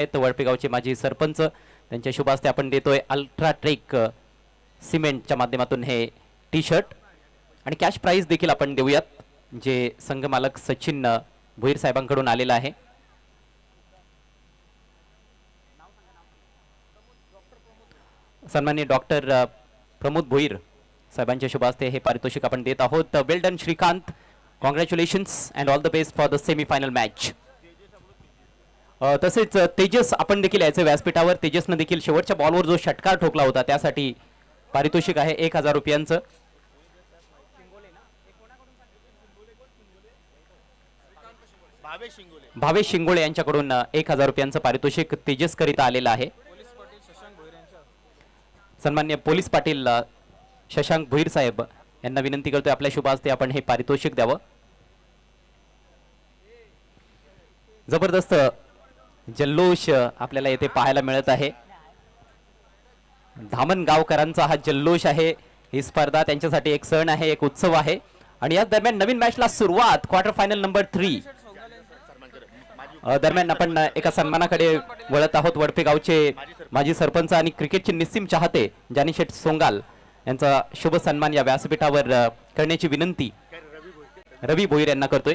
आहेत वडपेगावचे माजी सरपंच, त्यांच्या शुभ हस्ते आपण देतोय अल्ट्राट्रेक सिमेंटच्या माध्यमातून हे टी शर्ट आणि कॅश प्राइज देखील आपण देऊयात, जे संघ मालक सचिन भोईर साहेबांकडून आलेला आहे. सन्माननीय डॉक्टर प्रमोद भोईर साहेबांच्या शुभ हस्ते हे पारितोषिक आपण देत आहोत. Well done Shrikant, congratulations and all the best for the semi final match. तसेच तेजस आपण देखील याचे व्यासपीठावर, तेजसनं देखील शेवटच्या बॉलवर जो षटकार ठोकला होता त्यासाठी पारितोषिक आहे 1000 रुपयांचं. भावेश शिंगोळे यांच्याकडून 1000 रुपयांचं पारितोषिक तेजस करिता आलेलं आहे. सन्मान्य पोलीस पाटील शशांक भोईर साहेब यांना विनंती करतोय आपल्या शुभ हस्ते आपण हे पारितोषिक द्यावं. जबरदस्त जल्लोष आपल्याला येथे पाहायला मिळत आहे. धामणगावकरांचा हा जल्लोष आहे. ही स्पर्धा त्यांच्यासाठी एक सण आहे, एक उत्सव आहे. आणि याच दरम्यान नवीन मॅचला सुरुवात, क्वार्टर फायनल नंबर 3 दरम्यान आपण एका सन्मानाकडे वळत आहोत. वडपेगावचे माजी सरपंच आणि क्रिकेटचे निस्सीम चाहते जानीशेठ सोंगाल यांचा शुभ सन्मान या व्यासपीठावर करण्याची विनंती रवी भोईर यांना करतोय.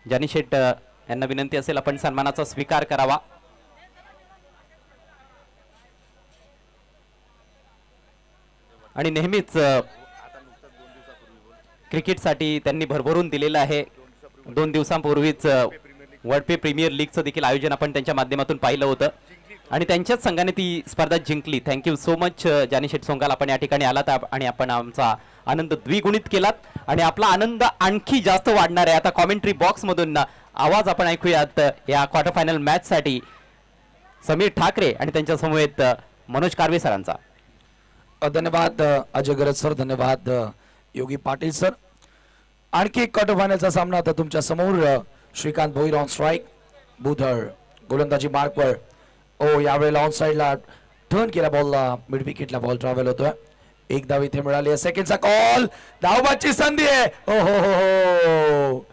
जानीशेठ यांना विनंती असेल आपण सन्मानाचा स्वीकार करावा. आणि नेहमीच क्रिकेटसाठी त्यांनी भरभरून दिलेलं आहे. 2 दिवसांपूर्वीच वडपे प्रीमियर लीगचं देखील आयोजन आपण त्यांच्या माध्यमातून पाहिलं होतं आणि त्यांच्याच संघाने ती स्पर्धा जिंकली. थँक्यू सो मच जानीशेठ सोंगाल, आपण या ठिकाणी आलात आणि आपण आमचा आनंद द्विगुणित केलात आणि आपला आनंद आणखी जास्त वाढणार आहे. आता कॉमेंट्री बॉक्स मधून आवाज आपण ऐकूयात या क्वार्टर फायनल मॅच साठी समीर ठाकरे आणि त्यांच्या समवेत मनोज कारवे सरांचा. धन्यवाद अजय गरज सर, धन्यवाद योगी पाटील सर. आणखी एक क्वार्टर फायनलचा सामना आता तुमच्या समोर. श्रीकांत भोईर ऑन स्ट्राइक, बुधर गोलंदाजी मार्कवर. ओ यावेळेला ऑन साइडला टर्न केला बॉलला, मिड विकेटला बॉल ट्रॅव्हल होतोय. एक धाव इथे मिळाली आहे. सेकंडचा कॉल, धावबाची संधी आहे. ओ हो हो हो,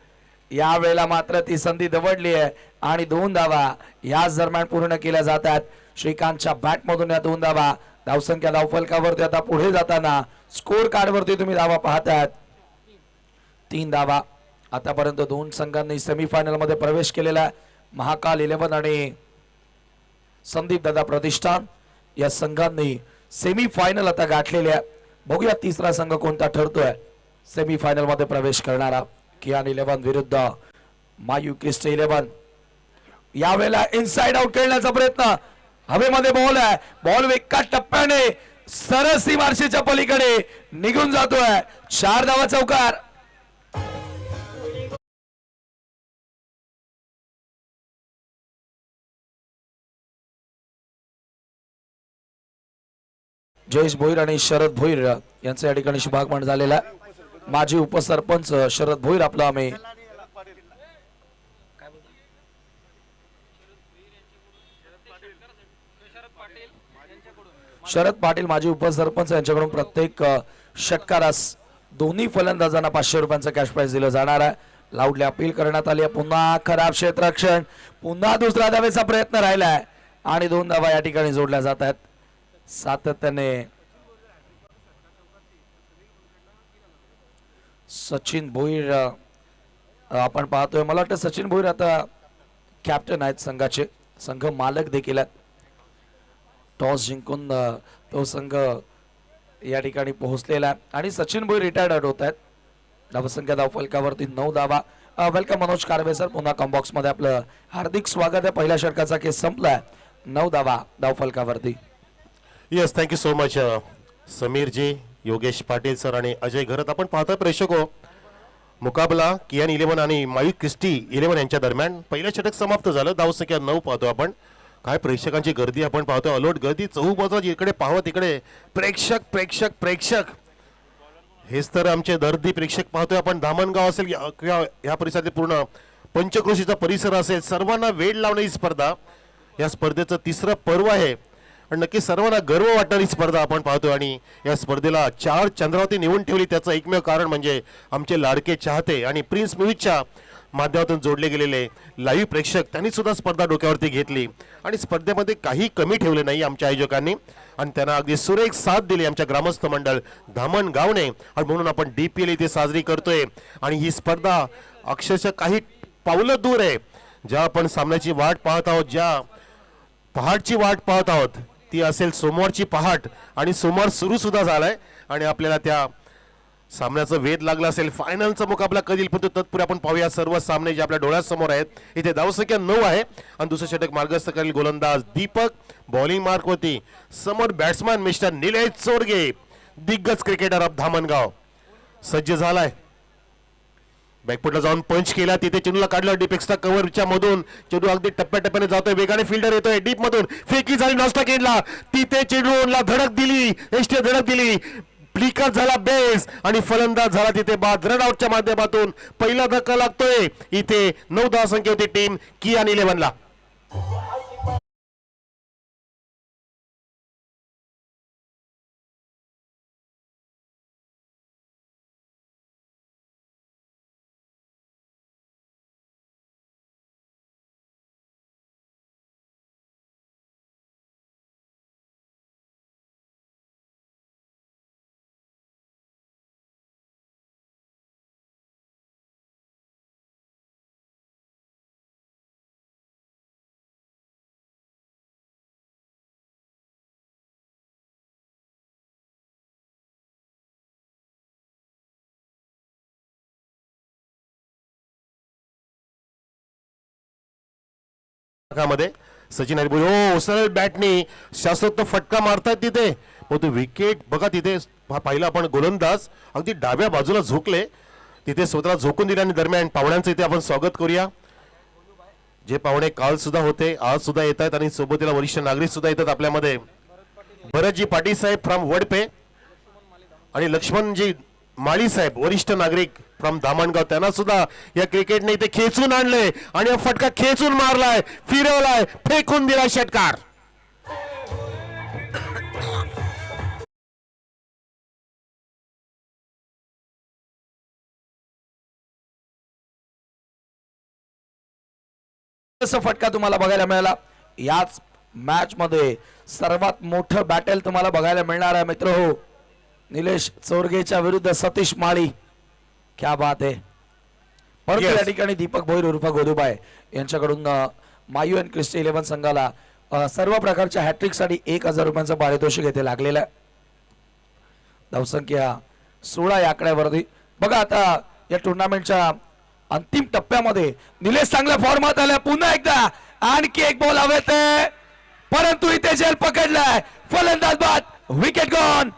यावेळेला मात्र ती संधी दवडली आहे आणि 2 धावा याच दरम्यान पूर्ण केल्या जातात. श्रीकांतच्या बॅट मधून या 2 धावा. धावसंख्या धावफलकावरती आता पुढे जाताना स्कोर कार्ड वरती तुम्ही धावा पाहतात 3 धावा. आतापर्यंत 2 संघांनी सेमीफायनल मध्ये प्रवेश केलेला. महाकाल 11 आणि संदीप दादा प्रतिष्ठान या संघांनी सेमीफायनल आता गाठलेले आहे. बघूया तिसरा संघ कोणता ठरतोय सेमीफायनल मध्ये प्रवेश करणारा. कियान 11 विरुद्ध मायू क्रिस्टे 11. यावेळेला इनसाइड आउट खेळण्याचा प्रयत्न, हवेमध्ये बॉल आहे. बॉल एका टप्प्याने सरळ सीमारेषेच्या पलीकडे निघून जातोय. 4 धावा चौकार. जयेश भोईर आणि शरद भोईर यांचं या ठिकाणी शुभागमन झालेलं आहे. माजी उपसरपंच शरद भोईर आपला आम्ही शरद पाटील माजी उपसरपंच यांच्याकडून प्रत्येक षटकारास दोन्ही फलंदाजांना 500 रुपयांचं कॅश प्राइज दिलं जाणार आहे. लाऊडली अपील करण्यात आली आहे. पुन्हा खराब क्षेत्ररक्षण, पुन्हा दुसरा धावेचा प्रयत्न राहिलाय आणि 2 धावा या ठिकाणी जोडल्या जात आहेत. सातत्याने सचिन भोईर आपण पाहतोय. मला वाटतं सचिन भोईर आता कॅप्टन आहेत संघाचे, संघ मालक देखील आहेत. टॉस जिंकून तो संघ या ठिकाणी पोहोचलेला आहे आणि सचिन भोईर रिटायर्ड होत आहेत. धावसंख्या धावफलकावरती 9 धावा. वेलकम मनोज कारवे सर, पुन्हा कॉम्बॉक्स मध्ये आपलं हार्दिक स्वागत आहे. पहिल्या षटकाचा केस संपलाय. 9 धावा धावफलकावरती. Yes, thank you so much Sameer ji, Yogesh Patil sir आणि अजय घरत. आपण पाहतोय प्रेक्षको, मुकाबला कियान 11 आणि मायू क्रिस्टी 11 यांच्या दरम्यान. पहिलं षटक समाप्त झालं. धावसंख्या 9 पाहतो आपण. काय प्रेक्षकांची गर्दी आपण पाहतोय, अलोट गर्दी. चहूबाजूला इकडे पाहावं तिकडे प्रेक्षक प्रेक्षक प्रेक्षक. हेच तर आमचे दर्दी प्रेक्षक पाहतोय आपण. धामणगाव असेल किंवा या परिसरातील पूर्ण पंचक्रोशीचा परिसर असेल, सर्वांना वेळ लावणारी स्पर्धा. या स्पर्धेचं 3रं पर्व आहे आणि नक्की सर्वांना गर्व वाटणारी स्पर्धा आपण पाहतोय. आणि या स्पर्धेला 4 चंद्रावती निवडून ठेवली त्याचं एकमेव कारण म्हणजे आमचे लाडके चाहते आणि प्रिन्स म्युझिकच्या माध्यमातून जोडले गेलेले लाईव्ह प्रेक्षक त्यांनी सुद्धा स्पर्धा डोक्यावरती घेतली आणि स्पर्धेमध्ये काही कमी ठेवले नाही आमच्या आयोजकांनी आणि त्यांना अगदी सुरेख साथ दिली आमच्या ग्रामस्थ मंडळ धामणगावने आणि म्हणून आपण DPL इथे साजरी करतोय आणि ही स्पर्धा अक्षरशः काही पावलं दूर आहे. ज्या आपण सामन्याची वाट पाहत आहोत, ज्या पहाटची वाट पाहत आहोत ती असेल सोमवारची पहाट आणि सोमवार सुरू सुद्धा झालाय आणि आपल्याला त्या सामन्याचा वेध लागला असेल. फायनलचा मुकाबला कधी येईल पण तत्पूर्वी आपण पाहूया सर्व सामने जे आपल्या डोळ्यासमोर आहेत. इथे धावसंख्या 9 आहे आणि दुसरे षटक मार्गस्थ करेल गोलंदाज दीपक. बॉलिंग मार्क होती समोर बॅट्समॅन मिस्टर निलेश चोरगे, दिग्गज क्रिकेटर ऑफ धामणगाव सज्ज झालाय. बॅकफुटला जाऊन पंच केला, तिथे चेंडूला काढलं डीपेक्सच्या कव्हरच्या मधून. चेंडू अगदी टप्प्याटप्प्याने जातोय, वेगाने फिल्डर येतोय डीप मधून, फेकी झाली नॉस्टा केला, तिथे चेंडूला धडक दिली, एसटी धडक दिली, फ्लिकर झाला बेस आणि फलंदाज झाला तिथे बाद. रन आउटच्या माध्यमातून पहिला धक्का लागतोय. इथे 9 धावसंख्या होती टीम कियान 11ला. मध्ये सचिन हरिपुर हो सरळ बॅटने शास्त्रोक्त फटका मारतायत तिथे. मग तो विकेट बघा तिथे पाहिलं आपण, गोलंदाज अगदी डाव्या बाजूला झोकले, तिथे स्वतःला झोकून दिल्याने दरम्यान पाहुण्यांचं इथे आपण स्वागत करूया. जे पाहुणे काल सुद्धा होते आज सुद्धा येत आहेत आणि सोबतीला वरिष्ठ नागरिक सुद्धा येतात आपल्यामध्ये. भरतजी पाटील साहेब फ्रॉम वडपे आणि लक्ष्मणजी माळी साहेब वरिष्ठ नागरिक फ्रॉम धामणगाव, त्यांना सुद्धा या क्रिकेटने इथे खेचून आणले आणि हा फटका खेचून मारलाय, फिरवलाय, फेकून दिला षटकार. फटका तुम्हाला बघायला मिळाला. याच मॅच मध्ये सर्वात मोठं बॅटल तुम्हाला बघायला मिळणार आहे मित्र हो, निलेश चोरगेच्या विरुद्ध सतीश माळी. क्या बात आहे. परंतु या ठिकाणी दीपक भोईर उर्फ गोदूबाई यांच्याकडून मायू अँड क्रिस्टी 11 संघाला सर्व प्रकारच्या हॅट्रिक साठी 1000 रुपयांचं पारितोषिक येथे लागलेलं आहे. धावसंख्या 16 या आकड्यावरती. बघा आता या टुर्नामेंटच्या अंतिम टप्प्यामध्ये निलेश चांगल्या फॉर्मात आल्या. पुन्हा एकदा आणखी एक बॉल हवेत, परंतु इथे झेल पकडलाय, फलंदाज बाद, विकेट गॉन.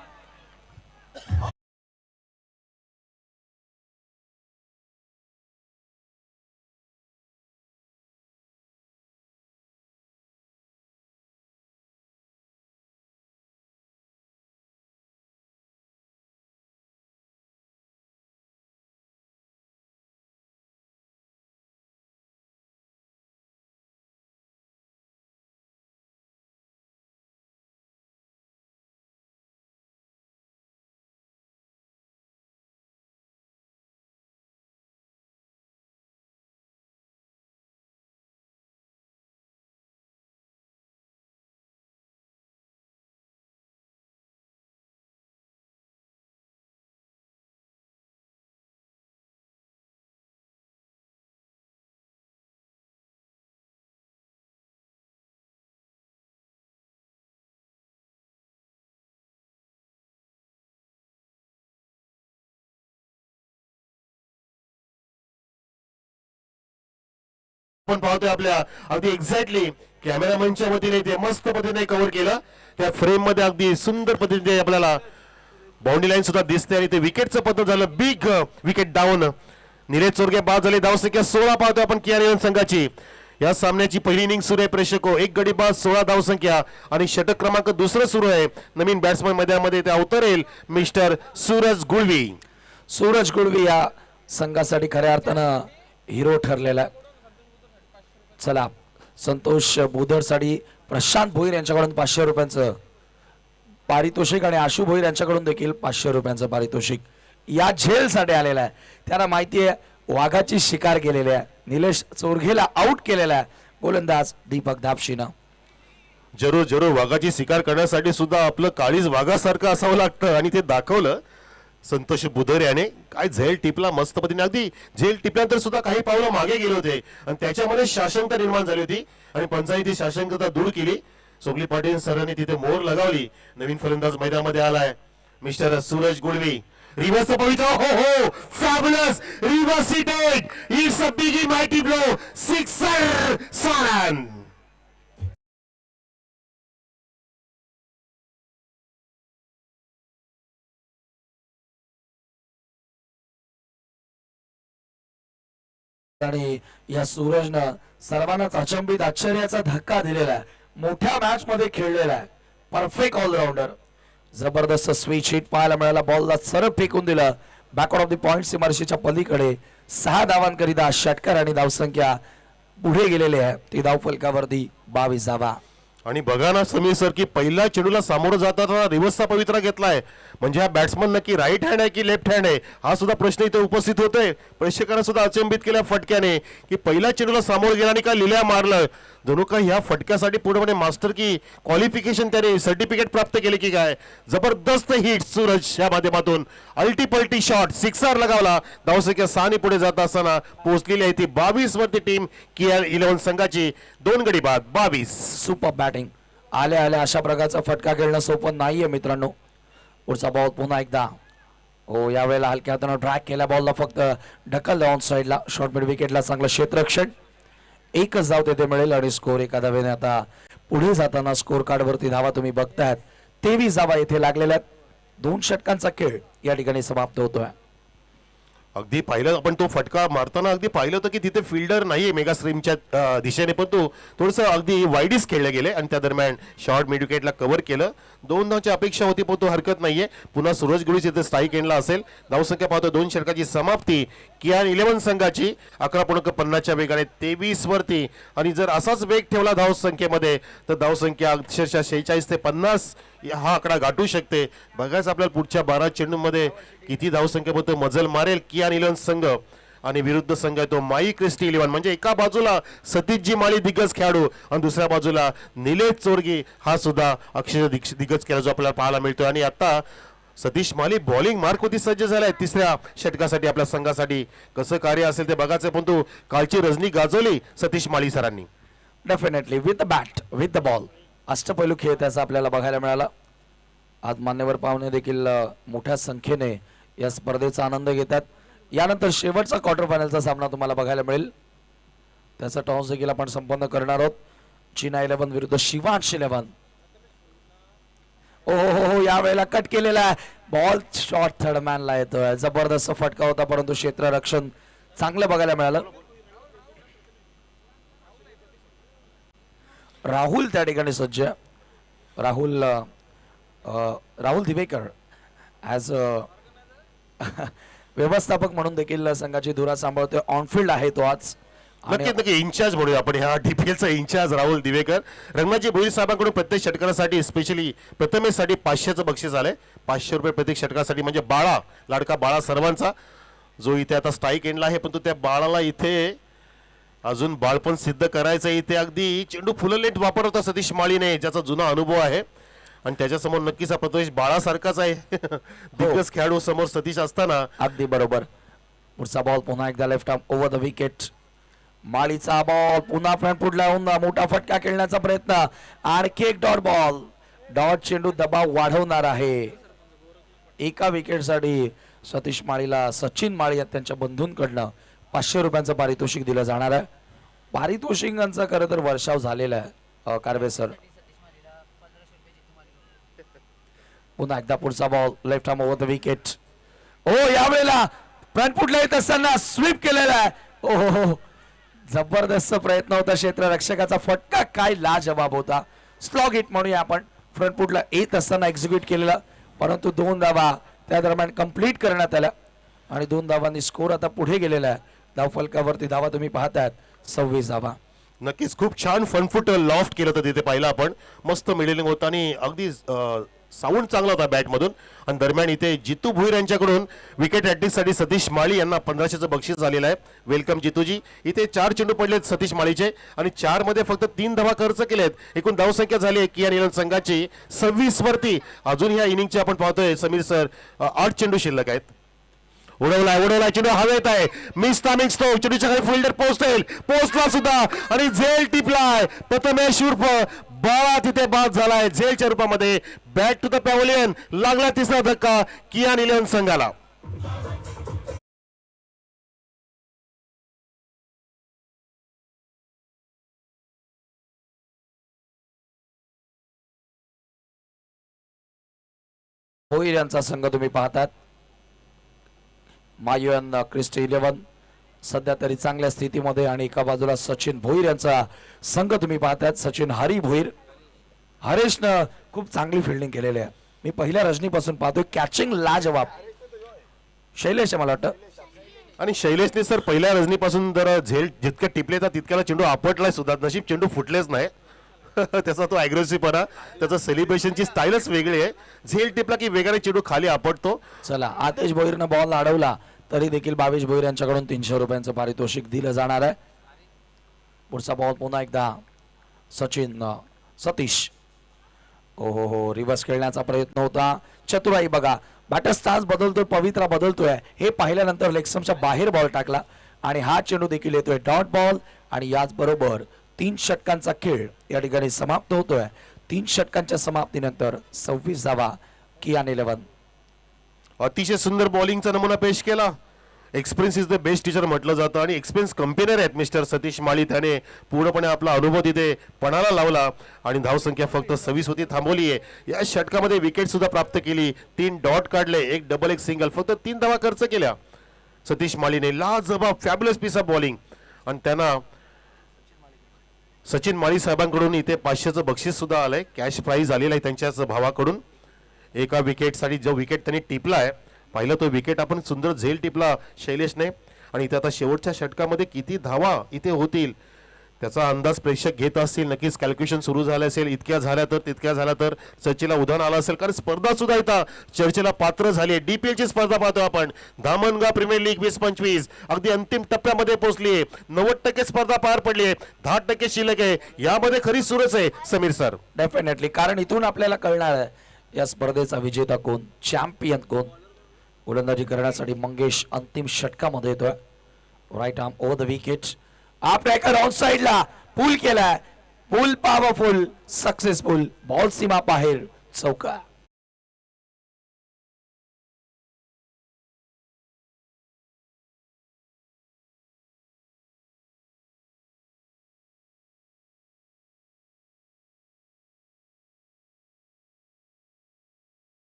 आपण पाहतोय आपल्या अगदी एक्झॅक्टली कॅमेरामॅनच्या वतीने ते मस्त पद्धतीने कव्हर केलं. त्या फ्रेम मध्ये अगदी सुंदर पद्धतीने आपल्याला बाउंड्री लाईन सुद्धा दिसते आणि ते विकेटचं पद्धत झालं. Big wicket down. Nilesh Chorge बाद झाले. धावसंख्या 16 पाहतोय आपण कियान 11 संघाची. या सामन्याची पहिली इनिंग सुरू आहे प्रेक्षको. एक गडी बाद 16 धावसंख्या आणि षटक क्रमांक दुसरं सुरू आहे. नवीन बॅट्समन मैदानामध्ये ते अवतरेल मिस्टर सूरज गुळवी. सूरज गुळवी या संघासाठी खऱ्या अर्थानं हिरो ठरलेला आहे. चला संतोष बुधर साठी प्रशांत भोईर यांच्याकडून 500 रुपयांचं पारितोषिक आणि आशु भोईर यांच्याकडून देखील 500 रुपयांचं पारितोषिक या झेल साठी आलेलं आहे. त्यांना माहिती आहे वाघाची शिकार केलेली आहे. निलेश चोरघेला आउट केलेला आहे गोलंदाज दीपक दापशीनं. जरूर जरूर वाघाची शिकार करण्यासाठी सुद्धा आपलं काळीज वाघासारखं असावं लागतं आणि ते दाखवलं संतोष बुधर याने. काय झेल टिपला मस्त पद्धतीने, अगदी झेल टिपल्यानंतर सुद्धा काही पावलं मागे गेले होते आणि त्याच्यामध्ये शासनता निर्माण झाली होती आणि पंचायती शासनता दूर केली. सोगली पाटील सरांनी तिथे मोहर लगावली. नवीन फलंदाज मैदानामध्ये आलाय मिस्टर सूरज गुळवी. रिव्हर्स पवित्र, हो fabulous reverse hitted, it's a big mighty blow, sixer son. आणि या सूरजनं सर्वांनाच अचंबित आश्चर्याचा धक्का दिलेला आहे. मोठ्या मॅच मध्ये खेळलेला आहे. Perfect allrounder. जबरदस्त स्विच हिट पाहायला मिळाला. बॉलला सरळ फेकून दिलं बॅकवर्ड ऑफ द पॉइंट सीमारेषेच्या पलीकडे. 6 धावांकरिता षटकार आणि धावसंख्या पुढे गेलेली आहे. ती धावफलकावरती 22 धावा. आणि बघा ना समीर सर की पहिल्या चेंडूला सामोरं जाताना रिव्हर्सचा पवित्रा घेतलाय. म्हणजे हा बॅट्समन नक्की राईट हँड आहे की लेफ्ट हँड आहे हा सुद्धा प्रश्न इथे उपस्थित होतोय. प्रेक्षकांना सुद्धा अचंबित केल्या फटक्याने की पहिल्या चेंडूला सामोरं गेला आणि का लिल्या मारलं. जणू का ह्या फटक्यासाठी पूर्णपणे मास्टर की क्वालिफिकेशन त्याने सर्टिफिकेट प्राप्त केले की काय. जबरदस्त हिट सूरज या माध्यमातून. अल्टीपल्टी शॉट सिक्सर लगावला. धावसंख्या 6 पुढे जात असताना पोहोचलेली आहे ती 22 वरती टीम KR11 संघाची. 2 गडी बाद 22. Super batting. आल्या आल्या अशा प्रकारचा फटका खेळणं सोपं नाहीये मित्रांनो. पुढचा बॉल पुन्हा एकदा. हो यावेळेला हलक्या हातानं ड्रॅग केल्या बॉलला फक्त ढकल ऑन साइडला. शॉर्ट मिड विकेटला चांगलं क्षेत्ररक्षण. एकच धाव तेथे मिळेल आणि स्कोर एका धावेने आता पुढे जाताना स्कोर कार्ड वरती धावा तुम्ही बघतायत 23 धावा येथे लागलेल्या आहेत. 2 षटकांचा खेळ या ठिकाणी समाप्त होतोय. अगदी पाहिलं आपण तो फटका मारताना अगदी पाहिलं होतं की तिथे फिल्डर नाहीये मेगा स्ट्रीमच्या दिशेने, पण तो थोडंसं अगदी वाईडीच खेळले गेले आणि त्या दरम्यान शॉर्ट मिड विकेटला कव्हर केलं. 2 धावची अपेक्षा होती पण तो हरकत नाहीये. पुन्हा सूरज गुळीस इथे स्ट्राईक एंडला असेल. धावसंख्या पाहतो 2 षटकाची समाप्ती KR11 संघाची 11.50च्या वेगाने 23 वरती. आणि जर असाच वेग ठेवला धावसंख्येमध्ये तर धावसंख्या अक्षरशः 46 ते 50 हा आकडा गाठू शकते. बघायचं आपल्याला पुढच्या 12 चेंडूमध्ये किती धावसंख्येमध्ये मजल मारेल KR11 संघ. आणि विरुद्ध संघ आहे तो माई क्रिस्टी 11. म्हणजे एका बाजूला सतीशजी माळी दिग्गज खेळाडू आणि दुसऱ्या बाजूला निलेश चोरगी हा सुद्धा अक्षर दिग्गज खेळाडू जो आपल्याला पाहायला मिळतोय. आणि आता सतीश माली बॉलिंग मार्क होती सज्ज झालाय 3ऱ्या षटकासाठी. आपल्या संघासाठी कसं कार्य असेल ते बघायचं, पण तो कालची रजनी गाजवली सतीश माली सरांनी. Definitely with the bat with the ball अष्टपैलू खेळ त्याचा आपल्याला बघायला मिळाला. आज मान्यवर पाहुणे देखील मोठ्या संख्येने या स्पर्धेचा आनंद घेतात. यानंतर शेवटचा क्वार्टर फायनलचा सामना तुम्हाला बघायला मिळेल. त्याचा टॉस देखील आपण संपन्न करणार आहोत. चीना 11 विरुद्ध शिवांश 11. हो यावेळेला कट केलेला बॉल शॉर्ट थर्ड मॅनला येतोय. जबरदस्त फटका होता परंतु क्षेत्ररक्षण चांगलं बघायला मिळालं. राहुल त्या ठिकाणी सज्ज. राहुल दिवेकर ॲज व्यवस्थापक म्हणून देखील संघाची धुरा सांभाळतोय. ऑनफिल्ड आहे तो आज. नक्की इन्चार्ज म्हणूया आपण ह्या DPLचा इन्चार्ज राहुल दिवेकर. रंगनाथजी भोईर साहेबांकडून प्रत्येक षटकासाठी स्पेशली प्रथमेशसाठी 500चं बक्षीस आलंय. 500 रुपये प्रत्येक षटकासाठी. म्हणजे बाळा लाडका बाळा सर्वांचा जो इथे आता स्ट्राईक एंडला आहे, पण तो त्या बाळाला इथे अजून बाळपण सिद्ध करायचं. इथे अगदी चेंडू फुलं लेट वापर होता सतीश माळीने ज्याचा जुना अनुभव आहे आणि त्याच्यासमोर नक्कीच हा प्रथमेश बाळासारखाच आहे. दिग्गज खेळाडू समोर सतीश असताना. अगदी बरोबर. पुढचा बॉल पुन्हा एकदा left arm over the wicket. माळीचा बॉल पुन्हा फ्रंट फुटला होऊन मोठा फटका खेळण्याचा प्रयत्न. आणखी एक डॉट बॉल. डॉट चेंडू दबाव वाढवणार आहे. एका विकेटसाठी सतीश माळीला सचिन माळी त्यांच्या बंधूंकडनं 500 रुपयांचं पारितोषिक दिलं जाणार आहे. पारितोषिकांचा खरं तर वर्षाव झालेला आहे कारवे सर. पुन्हा एकदा पुढचा ball left arm over the wicket. ओ यावेळेला फ्रंट फुटला येत असताना स्वीप केलेला आहे. हो जबरदस्त प्रयत्न होता क्षेत्ररक्षकाचा. फटका काय लाजवाब होता. स्लॉग हिट म्हणूया आपण. फ्रंट फुटला येत असताना एक्झिक्यूट केलेला परंतु 2 धावा त्या दरम्यान कंप्लीट करण्यात आल्या आणि 2 धावांनी स्कोर आता पुढे गेलेला आहे. धावफलकावरती धावा तुम्ही पाहतायत 26 धावा. नक्कीच खूप छान फनफूट लॉफ्ट केलं होतं तिथे पाहिलं आपण. मस्त मिडलिंग होतं आणि अगदी साऊंड चांगला होता बॅटमधून. आणि दरम्यान इथे जितू भुईर यांच्याकडून विकेट साठी सतीश माळी यांना 1500चं बक्षीस झालेलं आहे. वेलकम जितूजी. इथे 4 चेंडू पडलेत सतीश माळीचे आणि 4 मध्ये फक्त 3 धावा खर्च केलेत. एकूण धावसंख्या झाली आहे कियान इलेव्हन संघाची 26 वरती. अजून ह्या इनिंगचे आपण पाहतोय समीर सर 8 चेंडू शिल्लक आहेत. उडवलाय चेंडू हवेत आहे. मिसता मिक्सतो चेंडूच्या खाली फिल्डर पोहोचला सुद्धा आणि झेल टिपलाय. प्रथमेश उर्फ बाळा तिथे बाद झालाय झेलच्या रूपामध्ये. Back to the pavilion. लागला तिसरा धक्का कियान इलेव्हन संघाला. भोईर यांचा संघ तुम्ही पाहतात. मायुअन क्रिस्टी 11 सध्या तरी चांगल्या स्थितीमध्ये आणि एका बाजूला सचिन भोईर यांचा संघ तुम्ही पाहतात. सचिन हरी भोईर. हरेशनं खूप चांगली फिल्डिंग केलेली आहे. मी पहिल्या रजनीपासून पाहतोय कॅचिंग लाजवाब. शैलेश मला वाटतं. आणि शैलेशने सर पहिल्या रजनीपासून जर झेल जितक्या टिपले तर तितक्याला चेंडू आपटलाय सुद्धा. नशीब चेंडू फुटलेच नाही. त्याचा तो अग्रेसिव्हपणा त्याचा सेलिब्रेशनची स्टाईलच वेगळी आहे. झेल टिपला की वेगाने चेंडू खाली आपटतो. चला आतिश भोईरनं बॉल अडवला तरी देखील 22 भोईर यांच्याकडून 300 रुपयांचं पारितोषिक दिलं जाणार आहे. पुढचा बॉल पुन्हा एकदा सतीश. हो रिव्हर्स खेळण्याचा प्रयत्न होता. चतुराई बघा. Batter stance बदलतोय. पवित्रा बदलतोय हे पाहिल्यानंतर लेगस्टम्पच्या बाहेर बॉल टाकला आणि हा चेंडू देखील येतोय डॉट बॉल. आणि याच बरोबर 3 षटकांचा खेळ या ठिकाणी समाप्त होतोय. 3 षटकांच्या समाप्तीनंतर 26 धावा कियान इलेव्हन. अतिशय सुंदर बॉलिंगचा नमुना पेश केला. Experience is the best teacher म्हटलं जातं आणि एक्सपिरियन्स कंपेनर आहेत मिस्टर सतीश माळी. त्याने पूर्णपणे आपला अनुभव तिथे पणाला लावला आणि धावसंख्या फक्त 26 होती थांबवली आहे. या षटकामध्ये विकेट सुद्धा प्राप्त केली. 3 डॉट काढले. 1 डबल 1 सिंगल. फक्त 3 धावा खर्च केल्या सतीश माळीने. लाजवाब फॅब्युलस पीस ऑफ बॉलिंग. आणि त्यांना सचिन माळी साहेबांकडून इथे 500चं बक्षीस सुद्धा आलंय. कॅश प्राइज आलेलं आहे त्यांच्याच भावाकडून. एका विकेटसाठी जो विकेट त्यांनी टिपलाय पाहिलं तो विकेट आपण सुंदर झेल टिपला शैलेशने. आणि इथे आता शेवटच्या षटकामध्ये किती धावा इथे होतील त्याचा अंदाज प्रेक्षक घेत असतील. नक्कीच कॅल्क्युलेशन सुरू झालं असेल. इतक्या झाल्या तर तितक्या झाल्या तर चर्चेला उधाण आलं असेल. कारण स्पर्धा सुद्धा इथं चर्चेला पात्र झाली आहे. DPL ची स्पर्धा पाहतो आपण. धामणगाव प्रीमियर लीग 2025 अगदी अंतिम टप्प्यामध्ये पोहोचली आहे. 90% स्पर्धा पार पडली आहे. 10% शिल्लक आहे. यामध्ये खरी सुरच आहे समीर सर. डेफिनेटली. कारण इथून आपल्याला कळणार आहे या स्पर्धेचा विजेता कोण, चॅम्पियन कोण. गोलंदाजी करण्यासाठी मंगेश अंतिम षटकामध्ये येतोय. Right arm over the wicket. आपल्याकडे ऑन साइडला पूल केलाय. Pull powerful successful. बॉल सीमा बाहेर चौका.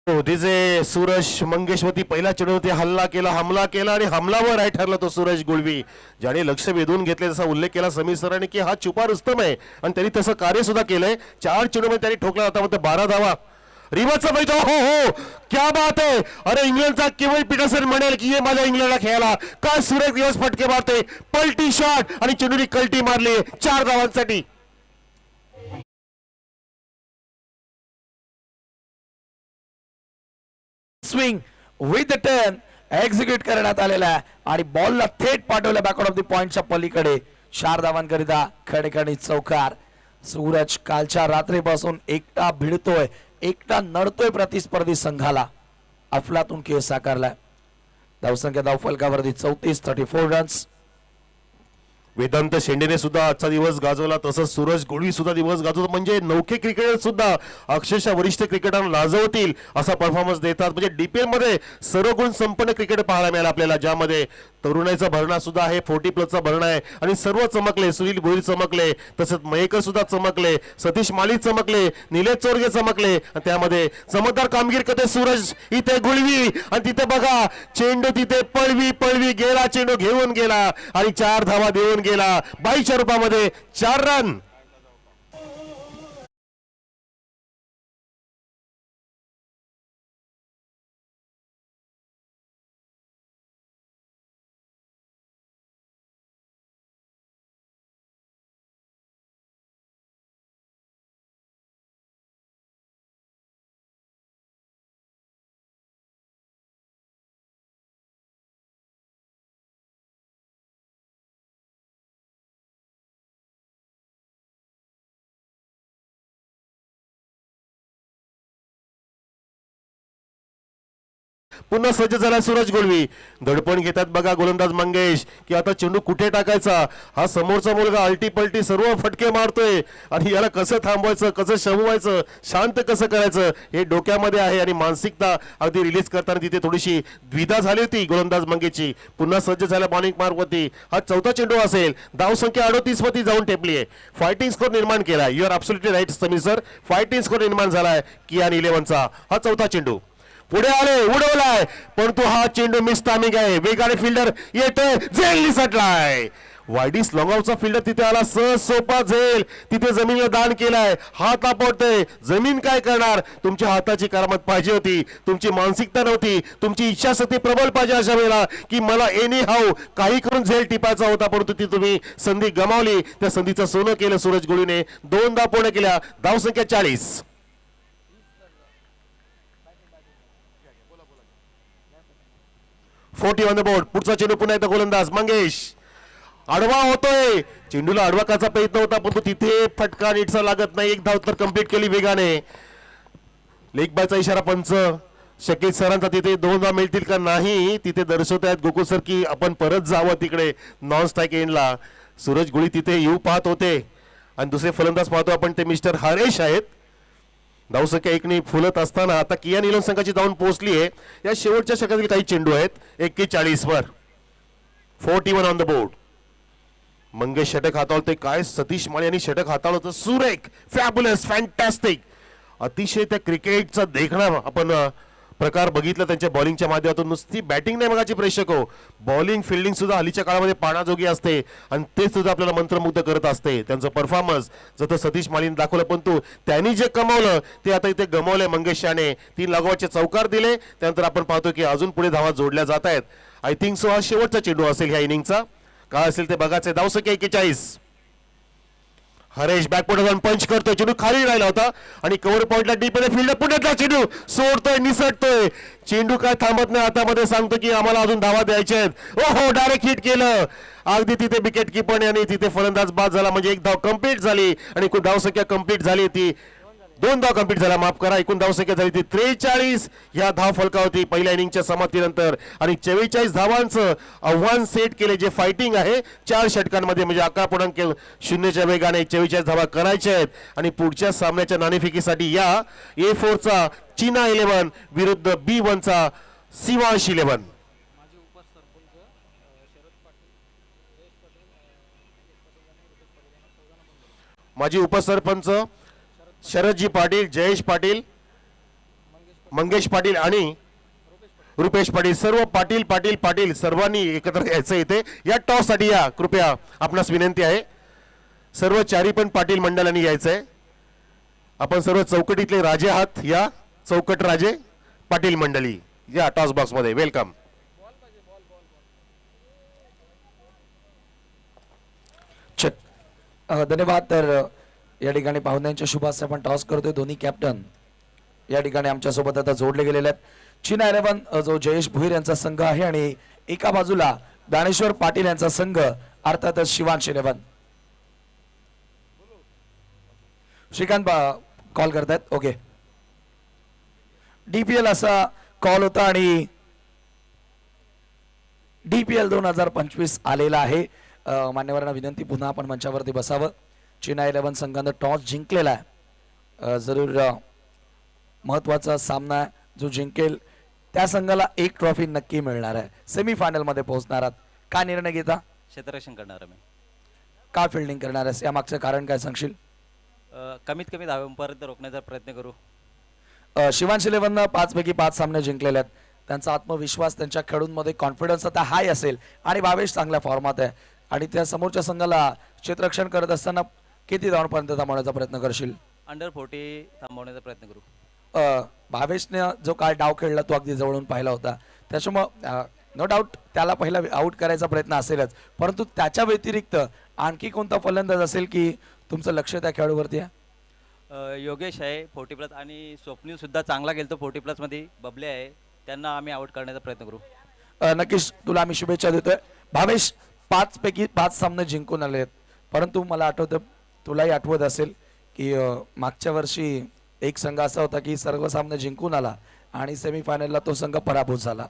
तिचे सूरज मंगेशवती पहिल्या चेंडूवरती हमला केला आणि हमलावर आहे ठरला तो सूरज गुळवी ज्याने लक्ष वेधून घेतले. जसा उल्लेख केला समीर सरांनी की हा छुपा रुस्तम आहे आणि त्यांनी तसं कार्य सुद्धा केलंय. 4 चेंडूमध्ये त्यांनी ठोकला होता फक्त 12 धावा. रिवर्सचा बैठा. हो क्या बात आहे. अरे इंग्लंडचा केवळ पीटरसन म्हणेल की ये माझ्या इंग्लंडला खेळायला. काय सुरेख दिवस फटके मारते. पलटी शॉट आणि चेंडूने कल्टी मारली 4 धावांसाठी. Swing with the turn execute करण्यात आलेला आहे आणि बॉलला थेट पाठवलं बॅकआउट ऑफ द पॉइंटच्या पलीकडे. 4 धावांकरिता खडखडीत चौकार. सूरज कालच्या रात्रीपासून एकटा भिडतोय, एकटा नडतोय प्रतिस्पर्धी संघाला. अफलातून खेळ साकारलाय. धावसंख्या धावफलकावरती 34 रन्स. वेदांत शेंडेने सुद्धा आजचा दिवस गाजवला. तसंच सूरज गुळवी सुद्धा दिवस गाजवतो. म्हणजे नौके क्रिकेटर सुद्धा अक्षरशः वरिष्ठ क्रिकेटरना लाजवतील असा परफॉर्मन्स देतात. म्हणजे DPL मध्ये सर्व गुण संपन्न क्रिकेट पाहायला मिळाला आपल्याला. ज्यामध्ये तरुणाईचा भरणा सुद्धा आहे. 40+ भरणा आहे आणि सर्व चमकले. सुनील भोईर चमकले. तसंच मयेकर सुद्धा चमकले. सतीश माळी चमकले. निलेश चोरगे चमकले. त्यामध्ये चमकदार कामगिरी करते सूरज. इथे गुळवी आणि तिथे बघा चेंडू तिथे पळवी गेला. चेंडू घेऊन गेला आणि 4 धावा देऊन गेला. 22च्या रूपामध्ये 4 रन. पुन्हा सज्ज झाला सूरज गोळवी. दडपण घेतात बघा गोलंदाज मंगेश की आता चेंडू कुठे टाकायचा. हा समोरचा मुलगा अल्टी पलटी सर्व फटके मारतोय आणि याला कसं थांबवायचं, कसं शमवायचं, शांत कसं करायचं हे डोक्यामध्ये आहे. आणि मानसिकता अगदी रिलीज करताना तिथे थोडीशी द्विधा झाली होती गोलंदाज मंगेशची. पुन्हा सज्ज झाला बॉलिंग मार्गवरती. हा चौथा चेंडू असेल. धावसंख्या 38 वरती जाऊन टेपली आहे. फायटिंग स्कोर निर्माण केला. You are absolutely right Sameer sir. Fighting score निर्माण झालाय कियान 11चा. हा चौथा चेंडू पुढे आले, उडवलाय, परंतु हा चेंडू मिस टायमिंग आहे. वेगाने फिल्डर येतोय, झेल निसटलाय. वायडीस लॉंगआउटचा फिल्डर तिथे आला. सहज सोपा झेल तिथे जमिनीला दान केलाय. हात आपटतोय. जमीन काय करणार. तुमच्या हाताची करामत पाहिजे होती, तुमची मानसिकता नव्हती, तुमची इच्छाशक्ती प्रबल पाहिजे अशा वेळेला की मला एनी हाऊ काही करून झेल टिपायचा होता. परंतु ती तुम्ही संधी गमावली. त्या संधीचं सोनं केलं सूरज गोळीने. 2 धावा पूर्ण केल्या. धावसंख्या 40. 40 ऑन द बोर्ड. पुढचा चेंडू पुन्हा एकदा गोलंदाज मंगेश. आडवा होतोय. चेंडूला आडवा करायचा प्रयत्न होता परंतु तिथे फटका नीटसा लागत नाही. 1 धाव तर कंप्लीट केली वेगाने. लेग बायचा इशारा पंच शकील सरांचा. तिथे 2 धाव मिळतील का नाही तिथे दर्शवत आहेत गोकुळ सर की आपण परत जावं तिकडे नॉन स्ट्राईक एंडला. सूरज गोळी तिथे येऊ पाहत होते आणि दुसरे फलंदाज पाहतो आपण ते मिस्टर हरेश आहेत. धावसंख्या 1 फुलत असताना आता कियान 11 संघाची जाऊन पोहोचली आहे. या शेवटच्या षटकातील काही चेंडू आहेत. 41 वर. 41 ऑन द बोर्ड. मंगेश षटक हाताळतोय. काय सतीश माळी यांनी षटक हाताळलं होतं. सुरेख, फॅब्युलस, फॅन्टॅस्टिक. अतिशय त्या क्रिकेटचा देखणा आपण प्रकार बघितला त्यांच्या बॉलिंगच्या माध्यमातून. नुसती बॅटिंग नाही बघायची प्रेक्षक हो, बॉलिंग फिल्डिंग सुद्धा हल्लीच्या काळामध्ये पाण्याजोगी असते आणि ते सुद्धा आपल्याला मंत्रमुग्ध करत असते. त्यांचं परफॉर्मन्स जसं सतीश माळीने दाखवलं परंतु त्यांनी जे कमावलं ते आता इथे गमावलंय मंगेश याने. 3 लागोवाचे चौकार दिले. त्यानंतर आपण पाहतो की अजून पुढे धावा जोडल्या जात आहेत. आय थिंक सो हा शेवटचा चेंडू असेल ह्या इनिंगचा. काय असेल ते बघायचं. धावसंख्या 41. हरेश बॅकपुढे जाऊन पंच करतोय. चेंडू खाली राहिला होता आणि कव्हर पॉइंटला डीप मध्ये फिल्डर पुण्यातला चेंडू सोडतोय, निसटतोय. चेंडू काय थांबत नाही. हातामध्ये सांगतो की आम्हाला अजून धावा द्यायच्या आहेत. ओहो, डायरेक्ट हिट केलं. अगदी तिथे विकेट किपर आणि तिथे फलंदाज बाद झाला. म्हणजे 1 धाव कंप्लीट झाली आणि एकूण धावसंख्या कंप्लीट झाली ती 2 धाव कंप्लीट झाला. माफ करा, एकूण धावसंख्या झाली ती 43 या धाव फलकावरती पहिल्या इनिंगच्या समाप्तीनंतर. आणि 44 धावांचं आव्हान सेट केले जे फायटिंग आहे 4 षटकांमध्ये. म्हणजे 11.0च्या वेगाने 44 धावा करायच्या आहेत. आणि पुढच्या सामन्याच्या नाणेफेकीसाठी या A4चा चीना 11 विरुद्ध B1चा शिवांश 11. माजी उपसरपंच शरदजी पाटील, जयेश पाटील, मंगेश पाटील आणि रुपेश पाटील, सर्व पाटील पाटील पाटील सर्वांनी एकत्र यायचं इथे या टॉस साठी. या कृपया आपणास विनंती आहे. सर्व 4 पण पाटील मंडळांनी यायचंय. आपण सर्व चौकटीतले राजे आहात. या चौकट राजे पाटील मंडळी या टॉस बॉक्स मध्ये. वेलकम. धन्यवाद. तर या ठिकाणी पाहुण्यांच्या शुभास्ते आपण टॉस करतोय. दोन्ही कॅप्टन या ठिकाणी आमच्या सोबत आता जोडले गेलेले आहेत. चीना 11 जो जयेश भोईर यांचा संघ आहे आणि एका बाजूला दानेश्वर पाटील यांचा संघ अर्थातच शिवांश 11. श्रीकांत कॉल करतायत. ओके, DPL असा कॉल होता आणि DPL 2025 आलेला आहे. मान्यवरांना विनंती पुन्हा आपण मंचावरती बसावं. चीना 11 संघानं टॉस जिंकलेला आहे. जरूर महत्वाचा सामना जो जिंकेल त्या संघाला 1 ट्रॉफी नक्की मिळणार आहे. सेमीफायनल मध्ये पोहोचणार आहात. काय निर्णय घेता? क्षेत्ररक्षण करणार आहे मी. का फिल्डिंग करणार आहेस? यामागचं कारण काय सांगशील? कमीत कमी धावांपर्यंत रोखण्याचा प्रयत्न करू. शिवांश 11 5 पैकी 5 सामने जिंकलेले आहेत. त्यांचा आत्मविश्वास, त्यांच्या खेळूंमध्ये कॉन्फिडन्स आता हाय असेल आणि भावेश चांगल्या फॉर्मात आहे. आणि त्या समोरच्या संघाला क्षेत्ररक्षण करत असताना किती धावांपर्यंत थांबवण्याचा प्रयत्न करशील? अंडर 40 थांबवण्याचा प्रयत्न करू. भावेशने जो काल डाव खेळला तो अगदी जवळून पाहिला होता. त्याच्यामुळे नो डाऊट त्याला पहिला आउट करायचा प्रयत्न असेलच, परंतु त्याच्या व्यतिरिक्त आणखी कोणता फलंदाज असेल की तुमचं लक्ष त्या खेळाडूवरती आहे? योगेश आहे 40+ आणि स्वप्नील सुद्धा चांगला गेलतो 40+ मध्ये. बबले आहे, त्यांना आम्ही आउट करण्याचा प्रयत्न करू. नक्कीच तुला आम्ही शुभेच्छा देतोय. भावेश 5 पैकी 5 सामने जिंकून आले आहेत, परंतु मला आठवतं, तुलाही आठवत असेल की मागच्या वर्षी एक संघ असा होता की सर्व सामने जिंकून आला आणि सेमीफायनलला तो संघ पराभूत झाला.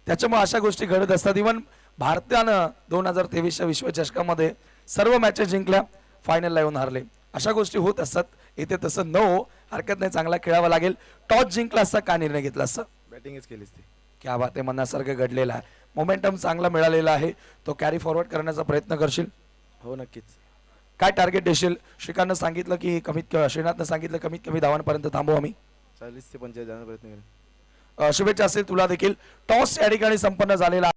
त्याच्यामुळे अशा गोष्टी घडत असतात. इव्हन भारतानं 2023च्या विश्वचषकामध्ये सर्व मॅचेस जिंकल्या, फायनलला येऊन हारले. अशा गोष्टी होत असतात. इथे तसं न हो, हरकत नाही, चांगला खेळावं लागेल. टॉस जिंकला असता का निर्णय घेतला असता? बॅटिंगच केलीच ती. क्या बात आहे, मनासारखं घडलेलं आहे. मोमेंटम चांगला मिळालेला आहे. तो कॅरी फॉरवर्ड करण्याचा प्रयत्न करशील? हो नक्कीच. काय टार्गेट देशील? श्रीकांतनं सांगितलं की श्रीनाथनं सांगितलं कमीत कमी धावांपर्यंत थांबू आम्ही. 40 ते 45 जाण्याचा प्रयत्न करेन. शुभेच्छा असेल तुला देखील. टॉस या ठिकाणी संपन्न झालेला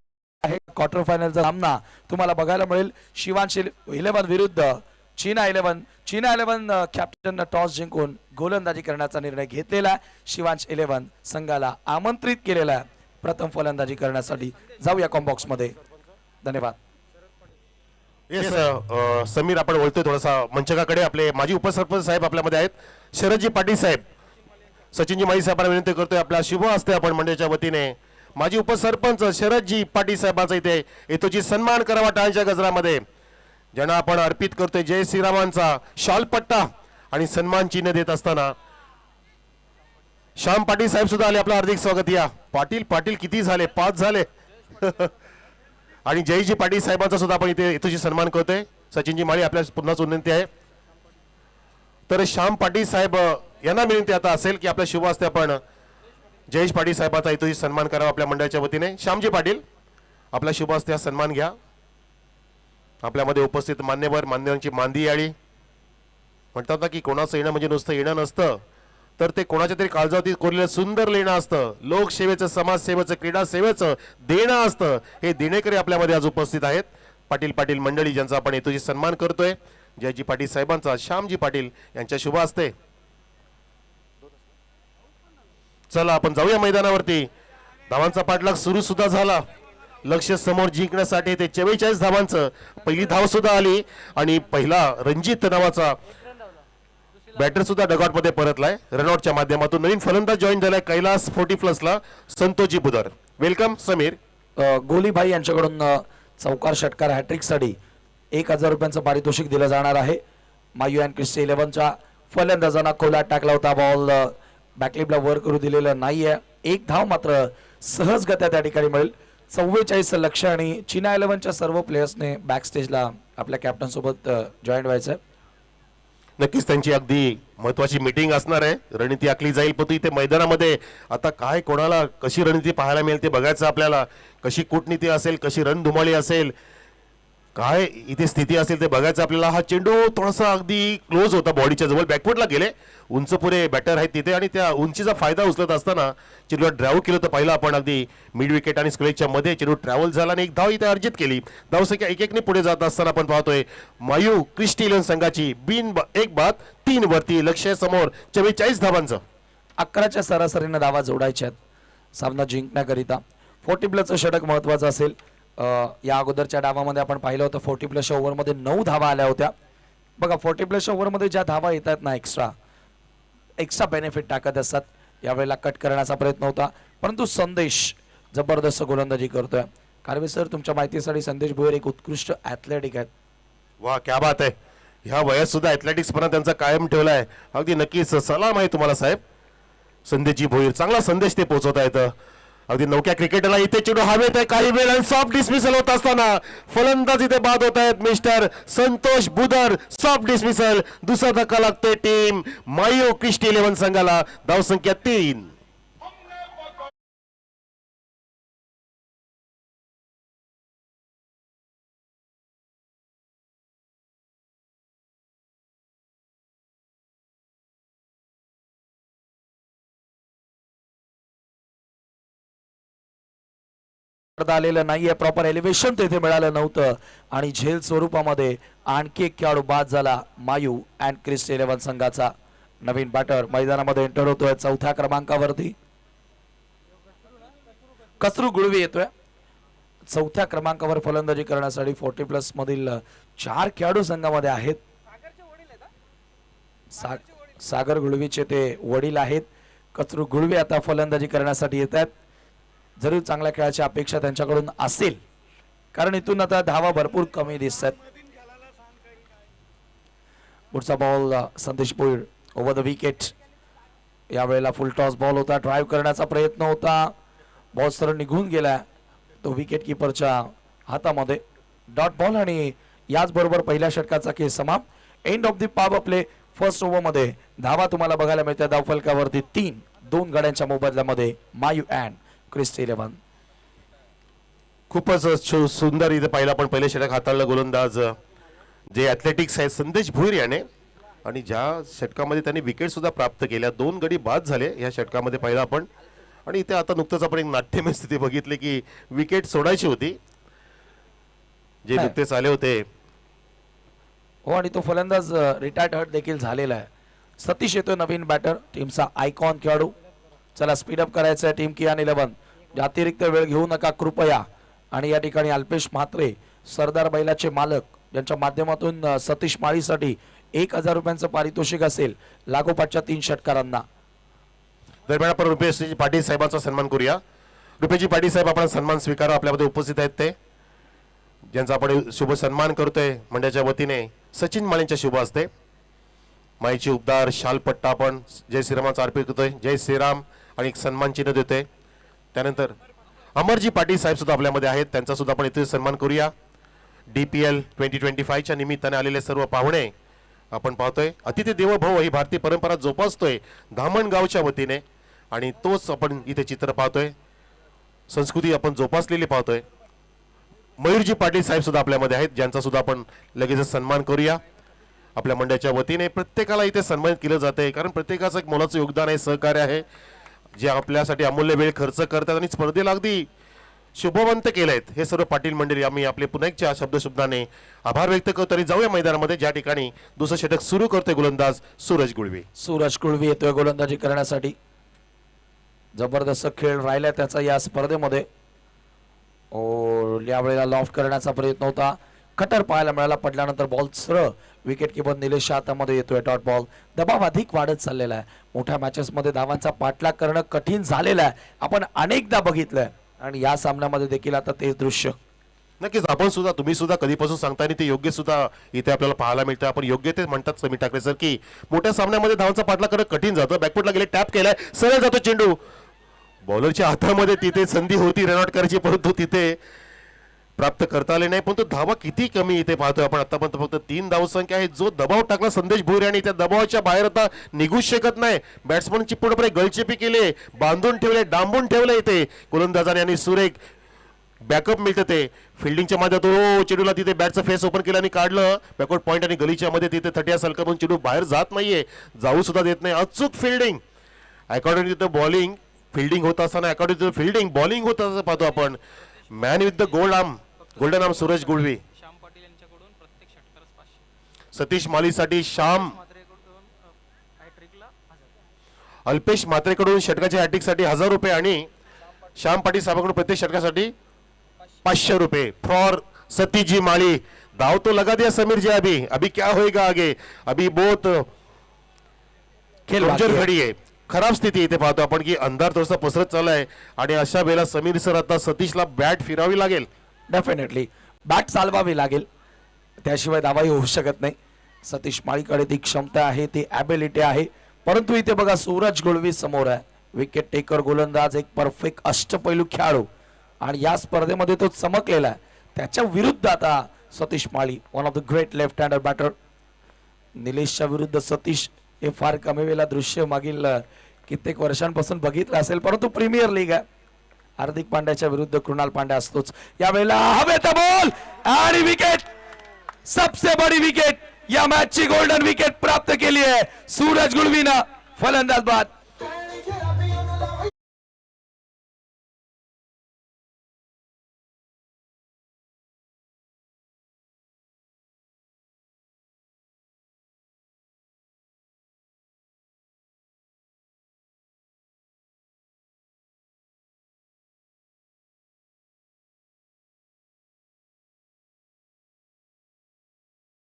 आहे. क्वार्टर फायनलचा सामना तुम्हाला बघायला मिळेल. शिवांश 11 विरुद्ध चीना 11. चीना 11 कॅप्टन टॉस जिंकून गोलंदाजी करण्याचा निर्णय घेतलेला आहे. शिवांश 11 संघाला आमंत्रित केलेला आहे प्रथम फलंदाजी करण्यासाठी. जाऊया कॉम्बॉक्स मध्ये. धन्यवाद. येस समीर, आपण बोलतोय थोडासा मंचकाकडे. आपले माजी उपसरपंच साहेब आपल्यामध्ये आहेत, शरदजी पाटील साहेब. सचिनजी माळी साहेबांना विनंती करतोय आपला शुभ असते आपण मंडळाच्या वतीने माजी उपसरपंच शरदजी पाटील साहेबांचा इथे येतोची सन्मान करावा टाळ्यांच्या गजरामध्ये, ज्यांना आपण अर्पित करतोय जय श्रीरामांचा शॉल पट्टा आणि सन्मान चिन्ह देत असताना श्याम पाटील साहेब सुद्धा आले. आपलं हार्दिक स्वागत. या पाटील पाटील किती झाले? 5 झाले. आणि जयजी पाटील साहेबांचा सुद्धा आपण इथे येतोची सन्मान करतोय. सचिनजी माळी आपल्या पुन्हा विनंती आहे. तर श्याम पाटील साहेब यांना विनंती आता असेल की आपल्या शुभ असते आपण जयेश पाटील साहेबांचा इथेही सन्मान करावा आपल्या मंडळाच्या वतीने. श्यामजी पाटील, आपला शुभ असते हा सन्मान घ्या. आपल्यामध्ये उपस्थित मान्यवरांची मांदी याळी. म्हणतात ना की कोणाचं येणं म्हणजे नुसतं येणं नसतं, तर ते कोणाच्या तरी काळजावरती कोरलेलं सुंदर लेणं असतं. लोकसेवेचं, समाजसेवेचं, क्रीडा सेवेचं देणं असतं. हे देणेकरी आपल्यामध्ये आज उपस्थित आहेत. पाटील मंडळी ज्यांचा आपण इथेही सन्मान करतोय. जयजी पाटील साहेबांचा श्यामजी पाटील यांच्या शुभ असते. चला आपण जाऊया मैदानावरती. धावांचा पाठलाग सुरू सुद्धा झाला. लक्ष समोर जिंकण्यासाठी ते 44 धावांचं पहिली धाव सुद्धा आली आणि पहिला रणजित नावाचा बॅटर सुद्धा डगआउट मध्ये परतलाय. रनआउटच्या माध्यमातून नवीन फलंदाज जॉईन झालाय कैलास 40+ संतोषजी बुधर. वेलकम समीर. गोलीभाई यांच्याकडून चौकार षटकार हॅट्रिक साठी 1000 रुपयांचं पारितोषिक दिलं जाणार आहे. मायू अँड क्रिस्टी 11च्या फलंदाजांना खोलात टाकला होता. बॉल बॅकलिपला वर करू दिलेलं नाहीये. 1 धाव मात्र सहजगत्या त्या ठिकाणी मिळेल. 44 लक्ष आणि चीना 11च्या सर्व प्लेयर्सने बॅक स्टेजला आपल्या कॅप्टन सोबत जॉईन व्हायचंय. नक्कीच त्यांची अगदी महत्वाची मीटिंग असणार आहे. रणनीती आखली जाईल. पण इथे मैदानामध्ये आता काय कोणाला कशी रणनीती पाहायला मिळेल ते बघायचं आपल्याला. कशी कूटनीती असेल, कशी रणधुमाळी असेल, काय इथे स्थिती असेल ते बघायचं आपल्याला. हा चेंडू थोडासा अगदी क्लोज होता बॉडीच्या जवळ, बॅकफुटला गेले. उंच पुरे बॅटर आहेत तिथे आणि त्या उंचीचा फायदा उचलत असताना चेंडूला ड्राईव्ह केलं होतं. पहिला आपण अगदी मिड विकेट आणि स्क्वेअरच्या मध्ये चेंडू ट्रॅव्हल झाला आणि 1 धाव इथे अर्जित केली. धावसंख्या 1-1ने पुढे जात असताना आपण पाहतोय मायू क्रिस्टी 11 संघाची 1 बाद 3 वरती लक्ष समोर 44 धावांचं. 11च्या सरासरीनं धावा जोडायच्या सामना जिंकण्याकरिता. 40+ षटक महत्वाचं असेल. या अगोदरच्या डावामध्ये आपण पाहिलं होतं 40+ ओव्हरमध्ये 9 धावा आल्या होत्या. बघा 40+ ओव्हरमध्ये ज्या धावा येतात ना एक्स्ट्रा बेनिफिट टाकत असतात. यावेळेला कट करण्याचा प्रयत्न होता, परंतु संदेश जबरदस्त गोलंदाजी करतोय. कारवे सर, तुमच्या माहितीसाठी संदेश भोयर एक उत्कृष्ट ॲथलेटिक आहेत. वा, क्या बात आहे. ह्या वयात सुद्धा ॲथलेटिक्स पण त्यांचा कायम ठेवलाय. अगदी नक्कीच सलाम आहे तुम्हाला साहेब. संदेशजी भोईर, चांगला संदेश ते पोहोचवता येतं. अगदी नौक्या क्रिकेटरला इथे चेंडू हवेत आहे. काही वेळ सॉफ्ट डिसमिसल होत असताना फलंदाज इथे बाद होत आहेत. Mister Santosh Budhar soft dismissal. दुसरा धक्का लागतोय टीम मायू क्रिस्टी 11 संघाला. धावसंख्या 3. आलेलं नाहीये. प्रॉपर एलिव्हेशन तेथे मिळालं नव्हतं आणि झेल स्वरूपामध्ये आणखी एक खेळाडू बाद झाला. मायू अँड क्रिस्टी 11 संघाचा नवीन बॅटर मैदानामध्ये एंटर होतोय. 4थ्या क्रमांकावरती कसरू गुळवी येतोय. 4थ्या क्रमांकावर फलंदाजी करण्यासाठी 40+ मधील 4 खेळाडू संघामध्ये आहेत. सागर गुळवीचे ते वडील आहेत. कसरू गुळवी आता फलंदाजी करण्यासाठी येत आहेत. जरूर चांगल्या खेळाची अपेक्षा त्यांच्याकडून असेल, कारण इथून आता धावा भरपूर कमी दिसतात. पुढचा बॉल संदेश भोईर ओव्हर द विकेट. यावेळेला फुल टॉस बॉल होता, ड्राईव्ह करण्याचा प्रयत्न होता, बॉल सरळ निघून गेला तो विकेट किपरच्या हातामध्ये. डॉट बॉल आणि याचबरोबर पहिल्या षटकाचा खेळ समाप्त. End of the power play. First over मध्ये धावा तुम्हाला बघायला मिळतात धावफलकावरती 3. 2 गड्यांच्या मोबदल्यामध्ये मायू अँड क्रिस्टी 11. खूपच सुंदर इथे पाहिला पण पहिले षटक हाताळलं गोलंदाज जे ॲथलेटिक्स आहे संदेश भुईर याने, आणि ज्या षटकामध्ये त्यांनी विकेट सुद्धा प्राप्त केल्या. 2 गडी बाद झाले या षटकामध्ये पाहिला आपण. आणि इथे आता नुकतंच आपण एक नाट्यमय स्थिती बघितली की विकेट सोडायची होती जे नाही. नुकतेच आले होते. हो, आणि तो फलंदाज रिटायर्ड हर्ट देखील झालेला आहे. सतीश येतोय नवीन बॅटर, टीमचा आयकॉन खेळाडू. चला स्पीडअप करायचं आहे टीम कियान 11. अतिरिक्त वेळ घेऊ नका कृपया. आणि या ठिकाणी अल्पेश म्हात्रे सरदार बैलाचे मालक यांच्या माध्यमातून सतीश माळीसाठी 1000 रुपयांचं पारितोषिक असेल लागोपाठच्या 3 षटकारांना. दरम्यान आपण रुपेशजी पाटील साहेबांचा सन्मान करूया. रुपेशजी पाटील साहेब आपण सन्मान स्वीकारा. आपल्यामध्ये उपस्थित आहेत ते, ज्यांचा आपण शुभ सन्मान करतोय मंडळाच्या वतीने. सचिन माळींच्या शुभ असते माईची उबदार शालपट्टा आपण जय श्रीरामाचा अर्पित करतोय. जय श्रीराम आणि एक सन्मान चिन्ह देतोय. त्यानंतर अमरजी पाटील साहेब सुद्धा आपल्यामध्ये आहेत, त्यांचा सुद्धा आपण इथे सन्मान करूया. DPL 2025 च्या निमित्ताने आलेले सर्व पाहुणे आपण पाहतोय. अतिथी देवो भव ही भारतीय परंपरा जोपासतोय धामणगावच्या वतीने, आणि तोच आपण इथे चित्र पाहतोय, संस्कृती आपण जोपासलेली पाहतोय. मयूरजी पाटील साहेब सुद्धा आपल्यामध्ये आहेत, ज्यांचा सुद्धा आपण लगेच सन्मान करूया. आपल्या मंडळाच्या वतीने प्रत्येकाला इथे सन्मानित केलं जाते, कारण प्रत्येकाचं एक मोलाचं योगदान आहे, सहकार्य आहे, जे आपल्यासाठी अमूल्य वेळ खर्च करतात आणि स्पर्धेला अगदी शुभवंत केलेत. हे सर्व पाटील मंडळी आम्ही आपले पुन्हा एकच्या शब्दशुद्धाने आभार व्यक्त करतो. तरी जाऊया मैदानामध्ये, ज्या ठिकाणी दुसरं षटक सुरू करतोय गोलंदाज सूरज गुळवी. सूरज कुळवी येतोय गोलंदाजी करण्यासाठी. जबरदस्त खेळ राहिला त्याचा या स्पर्धेमध्ये. यावेळेला लॉफ्ट करण्याचा प्रयत्न होता, कटर पाहायला मिळाला, पडल्यानंतर बॉल सरळ विकेट किपर निलेशच्या हातामध्ये येतोय. Dot ball. दबाव अधिक वाढत चाललेला आहे. मोठ्या मॅचेस मध्ये धावांचा पाठलाग करणं कठीण झालेलं आहे, आपण अनेकदा बघितलंय, आणि या सामन्यामध्ये देखील आता तेच दृश्य. नक्कीच आपण सुद्धा, तुम्ही सुद्धा कधीपासून सांगताय आणि ते योग्य सुद्धा इथे आपल्याला पाहायला मिळतं. आपण योग्य ते म्हणतात समीर ठाकरे सर की मोठ्या सामन्यामध्ये धावांचा पाठलाग करणं कठीण जातं. बॅकफुटला गेले, टॅप केलाय, सरळ जातो चेंडू, बॉलरच्या हातामध्ये तिथे संधी होती रनआउट करायची, परंतु तिथे प्राप्त करता आले नाही. पण तो धावा किती कमी इथे पाहतोय आपण. आतापर्यंत फक्त 3 धावसंख्या आहे. जो दबाव टाकला संदेश भुईर आणि त्या दबावाच्या बाहेर आता निघूच शकत नाही. बॅट्समनची पूर्णपणे गळचेपी केली, बांधून ठेवले, डांबून ठेवले इथे गोलंदाजाने, आणि सुरेख बॅकअप मिळतं ते फिल्डिंगच्या माध्यमातून. चेंडूला तिथे बॅटचं फेस ओपन केलं आणि काढलं बॅकवर्ड पॉईंट, आणि गलीच्या मध्ये तिथे 30 सलकमून चेंडू बाहेर जात नाहीये, जाऊ सुद्धा देत नाही. अचूक fielding according to the bowling. Fielding होत असताना according to the fielding bowling होत असं पाहतो आपण. Man with the golden arm Suraj Gulvi. Satish मालीसाठी श्याम, अल्पेश म्हात्रेकडून षटकाच्या हॅट्रिकसाठी 1000 रुपये, आणि श्याम पाटील साहेबांकडून प्रत्येक षटकासाठी 500 रुपये फॉर सतीश जी माली. दाव तो लगा दिया समीर जी. अभी क्या होएगा आगे, अभी बहुत खेळ बाकी आहे. घडी आहे. खराब स्थिती इथे पाहतो आपण की अंधार थोडासा पसरत चाललाय, आणि अशा वेळेला समीर सर आता सतीशला बॅट फिरावी लागेल. डेफिनेटली बॅट चालवावी लागेल, त्याशिवाय दावाही होऊ शकत नाही. सतीश माळीकडे ती क्षमता आहे, ती ॲबिलिटी आहे, परंतु इथे बघा सूरज गुळवी समोर आहे, विकेट टेकर गोलंदाज, एक परफेक्ट अष्टपैलू खेळाडू, आणि या स्पर्धेमध्ये तो चमकलेला आहे. त्याच्या विरुद्ध आता Satish Mali, one of the great left hander batter. निलेशच्या विरुद्ध सतीश हे फार कमी वेळेला दृश्य मागील कित्येक वर्षांपासून बघितलं असेल, परंतु प्रीमियर लीग आहे. हार्दिक पांड्याच्या विरुद्ध कृणाल पांड्या असतोच. यावेळेला हवेत बॉल आणि विकेट, सबसे बडी विकेट या मॅचची गोल्डन विकेट प्राप्त केली आहे सूरज गुळवीनं. फलंदाज बाद.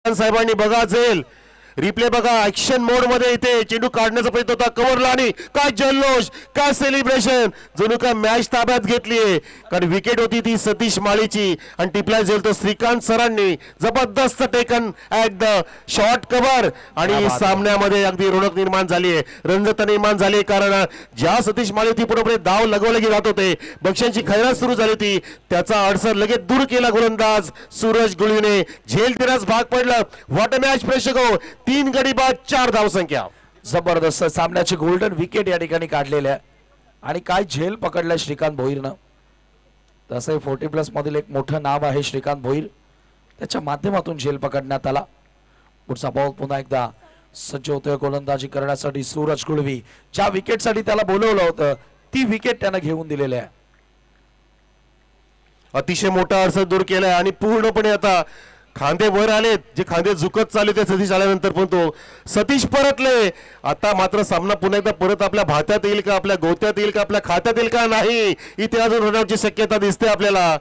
साहेबांनी बघा असेल रिप्ले बघा, ऍक्शन मोड मध्ये इथे चेंडू काढण्याचा प्रयत्न होता, कव्हरला आणि काय जल्लोष, काय सेलिब्रेशन, जणू काय मॅच ताब्यात घेतलीये. कारण विकेट होती ती सतीश माळीची आणि टिपला झेलतो श्रीकांत सरांनी. जबरदस्त taken at the short cover आणि सामन्यामध्ये अगदी रोनक निर्माण झाली आहे, रंजकता निर्माण झाली. कारण ज्या सतीश माळी ती पूर्णपणे दाव लगवले जात होते, बक्षांची खैरात सुरू झाली होती, त्याचा अडसर लगेच दूर केला गोलंदाज सूरज गुळवीने. झेल तिरास भाग पडलं. व्हॉट अ मॅच प्रेक्षक हो, 3 गडी बाद 4 धावसंख्या. जबरदस्त सामन्याची गोल्डन विकेट या ठिकाणी काढलेली आहे आणि काय झेल पकडलाय श्रीकांत भोईरनं. तसंही 40+ मधील एक मोठं नाव आहे श्रीकांत भोईर, त्याच्या माध्यमातून झेल पकडण्यात आला. पुढचा बॉल पुन्हा एकदा सज्ज होतोय गोलंदाजी करण्यासाठी सूरज गुळवी. ज्या विकेटसाठी त्याला बोलवलं होतं ती विकेट त्यानं घेऊन दिलेली आहे. अतिशय मोठा अडसर दूर केलाय आणि पूर्णपणे आता खांदे वर आलेत, जे खांदे झुकत चालले ते सतीश आल्यानंतर पण तो सतीश परतले. आता मात्र सामना पुन्हा एकदा परत आपल्या भात्यात येईल का, आपल्या गोत्यात येईल का, आपल्या खात्यात येईल का, नाही. इथे अजून रनआउटची शक्यता दिसते आपल्याला,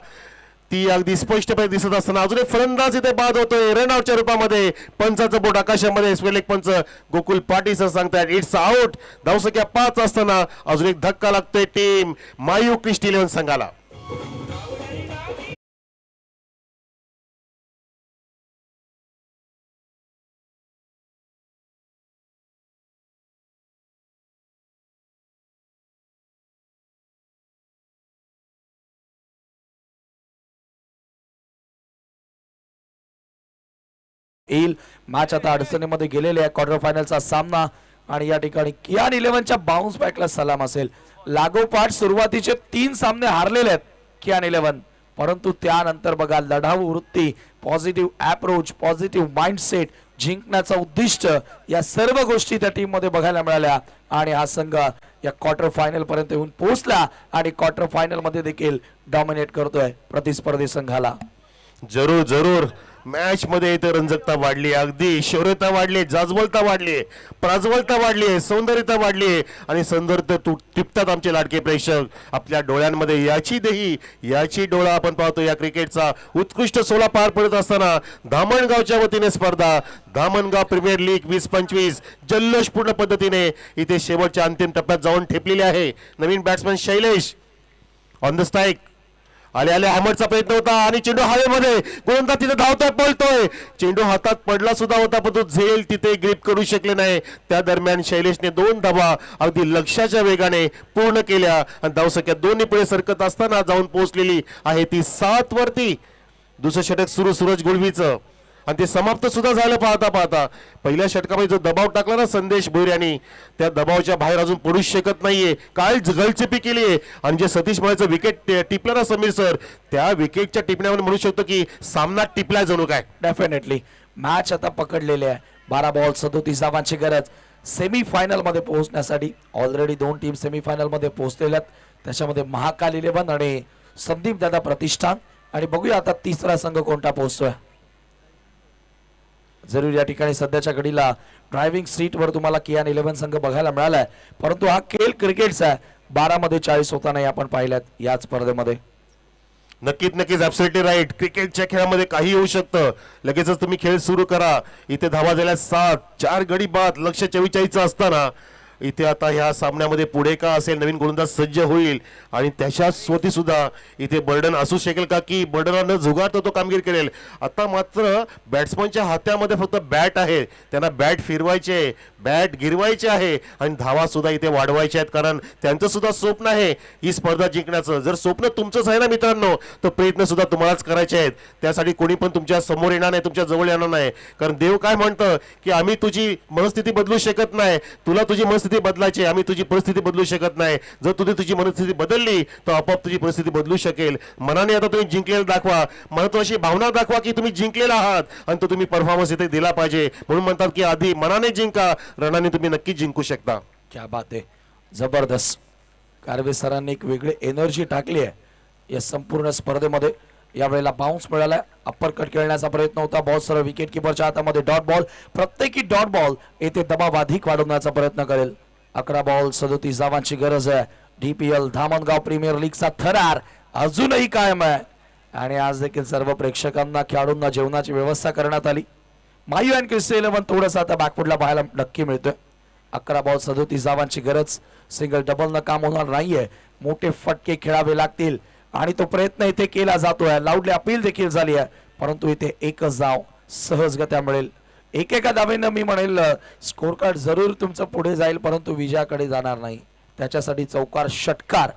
ती अगदी स्पष्टपणे दिसत असताना अजून एक फलंदाज इथे बाद होतोय रनआउटच्या रूपामध्ये. पंचाचं बोट आकाशामध्ये, स्वेलेक पंच गोकुल पाटील सर सांगतायत इट्स आउट. धावसंख्या 5 असताना अजून एक धक्का लागतोय टीम मायू क्रिस्टी 11 संघाला. येईल. मॅच आता अडचणीमध्ये गेलेले आहे. क्वार्टर फायनलचा सामना आणि या ठिकाणी कियान 11च्या बाउन्स बॅकला सलाम असेल. लागोपाठ सुरुवातीचे 3 सामने हारलेले आहेत कियान 11, परंतु त्यानंतर बघा लढाऊ वृत्ती, पॉझिटिव्ह अप्रोच, पॉझिटिव्ह माइंडसेट, जिंकण्याचं उद्दिष्ट, या सर्व गोष्टी त्या टीम मध्ये बघायला मिळाल्या आणि हा संघ या क्वार्टर फायनल पर्यंत येऊन पोहोचला आणि क्वार्टर फायनल मध्ये देखील डॉमिनेट करतोय प्रतिस्पर्धी संघाला. जरूर जरूर मॅच मध्ये इथे रंजकता वाढली, अगदी शौर्यता वाढली, जाजवलता वाढली, प्राजवलता वाढली, सौंदर्यता वाढली आणि सौंदर्य टिपतात आमचे लाडके प्रेक्षक आपल्या डोळ्यांमध्ये. याची देही याची डोळा आपण पाहतो या क्रिकेटचा उत्कृष्ट सोहळा पार पडत असताना धामणगावच्या वतीने स्पर्धा, धामणगाव प्रीमियर लीग 2025 जल्लोषपूर्ण पद्धतीने इथे शेवटच्या अंतिम टप्प्यात जाऊन ठेपलेली आहे. नवीन batsman Shailesh on the strike, आले आले हॅमरचा प्रयत्न होता आणि चेंडू हवेमध्ये, गोलंदाज तिथे धावतोय, पळतोय, चेंडू हातात पडला सुद्धा होता पण तो झेल तिथे ग्रिप करू शकले नाही. त्या दरम्यान शैलेशने 2 धावा अगदी लक्ष्याच्या वेगाने पूर्ण केल्या आणि धावसंख्या 2 पुढे सरकत असताना जाऊन पोहोचलेली आहे ती 7 वरती. दुसरं षटक सुरू सूरज गुळवीचं आणि ते समाप्त सुद्धा झालं पाहता पाहता. पहिल्या षटकामध्ये जो दबाव टाकला ना संदेश भोईर यांनी, त्या दबावाच्या बाहेर अजून पडूच शकत नाहीये. काय गलचेपी केली आहे आणि जे सतीश माळीचं विकेट टिपलं ना समीर सर, त्या विकेटच्या टिपण्यावर म्हणू शकतो की सामना टिपलाय जणू काय. डेफिनेटली मॅच आता पकडलेले आहे. 12 बॉल 37 धावांची गरज सेमी फायनल मध्ये पोहोचण्यासाठी. ऑलरेडी 2 टीम सेमी फायनल मध्ये पोहोचलेल्या आहेत, त्याच्यामध्ये महाकाल 11 आणि संदीप दादा प्रतिष्ठान. आणि बघूया आता तिसरा संघ कोणता पोहोचतोय. जरूर या ठिकाणी सध्याच्या घडीला ड्रायव्हिंग सीटवर तुम्हाला कियान 11 संघ बघायला मिळालाय, परंतु हा खेळ क्रिकेटचा आहे. 12 मध्ये 40 होताना आपण पाहिल्यात या स्पर्धेमध्ये. नक्कीच ऍब्सोल्युटली राईट. क्रिकेटच्या खेळामध्ये काही होऊ शकतं. लगेचच तुम्ही खेळ सुरू करा. इथे धावा झाल्या 7, 4 गडी बाद, लक्ष्य 44 असताना इथे आता ह्या सामन्यामध्ये पुढे का असेल, नवीन गोलंदाज सज्ज होईल आणि त्याच्या स्वती सुद्धा इथे बर्डन असू शकेल का की बर्डनला न झुगारतो तो कामगिरी करेल. आता मात्र बॅट्समनच्या हातामध्ये फक्त बॅट आहे, त्यांना बॅट फिरवायचे, बॅट गिरवायचे आहे आणि धावा सुद्धा इथे वाढवायचे आहेत. कारण त्यांचं सुद्धा स्वप्न आहे ही स्पर्धा जिंकण्याचं. जर स्वप्न तुमचंच आहे ना मित्रांनो, तर प्रयत्न सुद्धा तुम्हालाच करायचे आहेत. त्यासाठी कोणी पण तुमच्या समोर येणार नाही, तुमच्या जवळ येणार नाही. कारण देव काय म्हणतं की आम्ही तुझी मनस्थिती बदलू शकत नाही, तुला तुझी मनस्थिती बदलायची, आम्ही तुझी परिस्थिती बदलू शकत नाही. जर तुम्ही तुझी मनस्थिती बदलली तर आपोआप तुझी परिस्थिती बदलू शकेल. मनाने आता तुम्ही जिंकलेला दाखवा, मनातून अशी भावना दाखवा की तुम्ही जिंकलेला आहात आणि तो तुम्ही परफॉर्मन्स इथे दिला पाहिजे. म्हणून म्हणतात की आधी मनाने जिंका, रणाने तुम्ही नक्की जिंकू शकता. क्या बात आहे, जबरदस्त. कारवे सरांनी एक वेगळी एनर्जी टाकली आहे या संपूर्ण स्पर्धेमध्ये. यावेळेला बाउन्स मिळाला, अप्पर कट खेळण्याचा प्रयत्न होता, बॉल सरळ विकेट किपरच्या हातामध्ये. डॉट बॉल, प्रत्येकी डॉट बॉल येथे दबाव अधिक वाढवण्याचा प्रयत्न करेल. 11 बॉल 37 धावांची गरज आहे. DPL धामणगाव प्रीमियर लीगचा थरार अजूनही कायम आहे आणि आज देखील सर्व प्रेक्षकांना खेळाडूंना जेवणाची व्यवस्था करण्यात आली. मायू अँड क्रिस्टी 11 थोडंसं आता बॅकफुटला पाहायला नक्की मिळतोय. 11 बॉल 37 धावांची गरज. सिंगल डबल न काम होणार नाहीये. मोठे फटके खेळावे लागतील आणि तो प्रयत्न इथे केला जातोय. लाऊडली अपील देखील झाली आहे, परंतु इथे एकच धाव सहजगत्या मिळेल. एकेका धावेनं मी म्हणेल स्कोर कार्ड जरूर तुमचं पुढे जाईल, परंतु विजयाकडे जाणार नाही. त्याच्यासाठी चौकार षटकार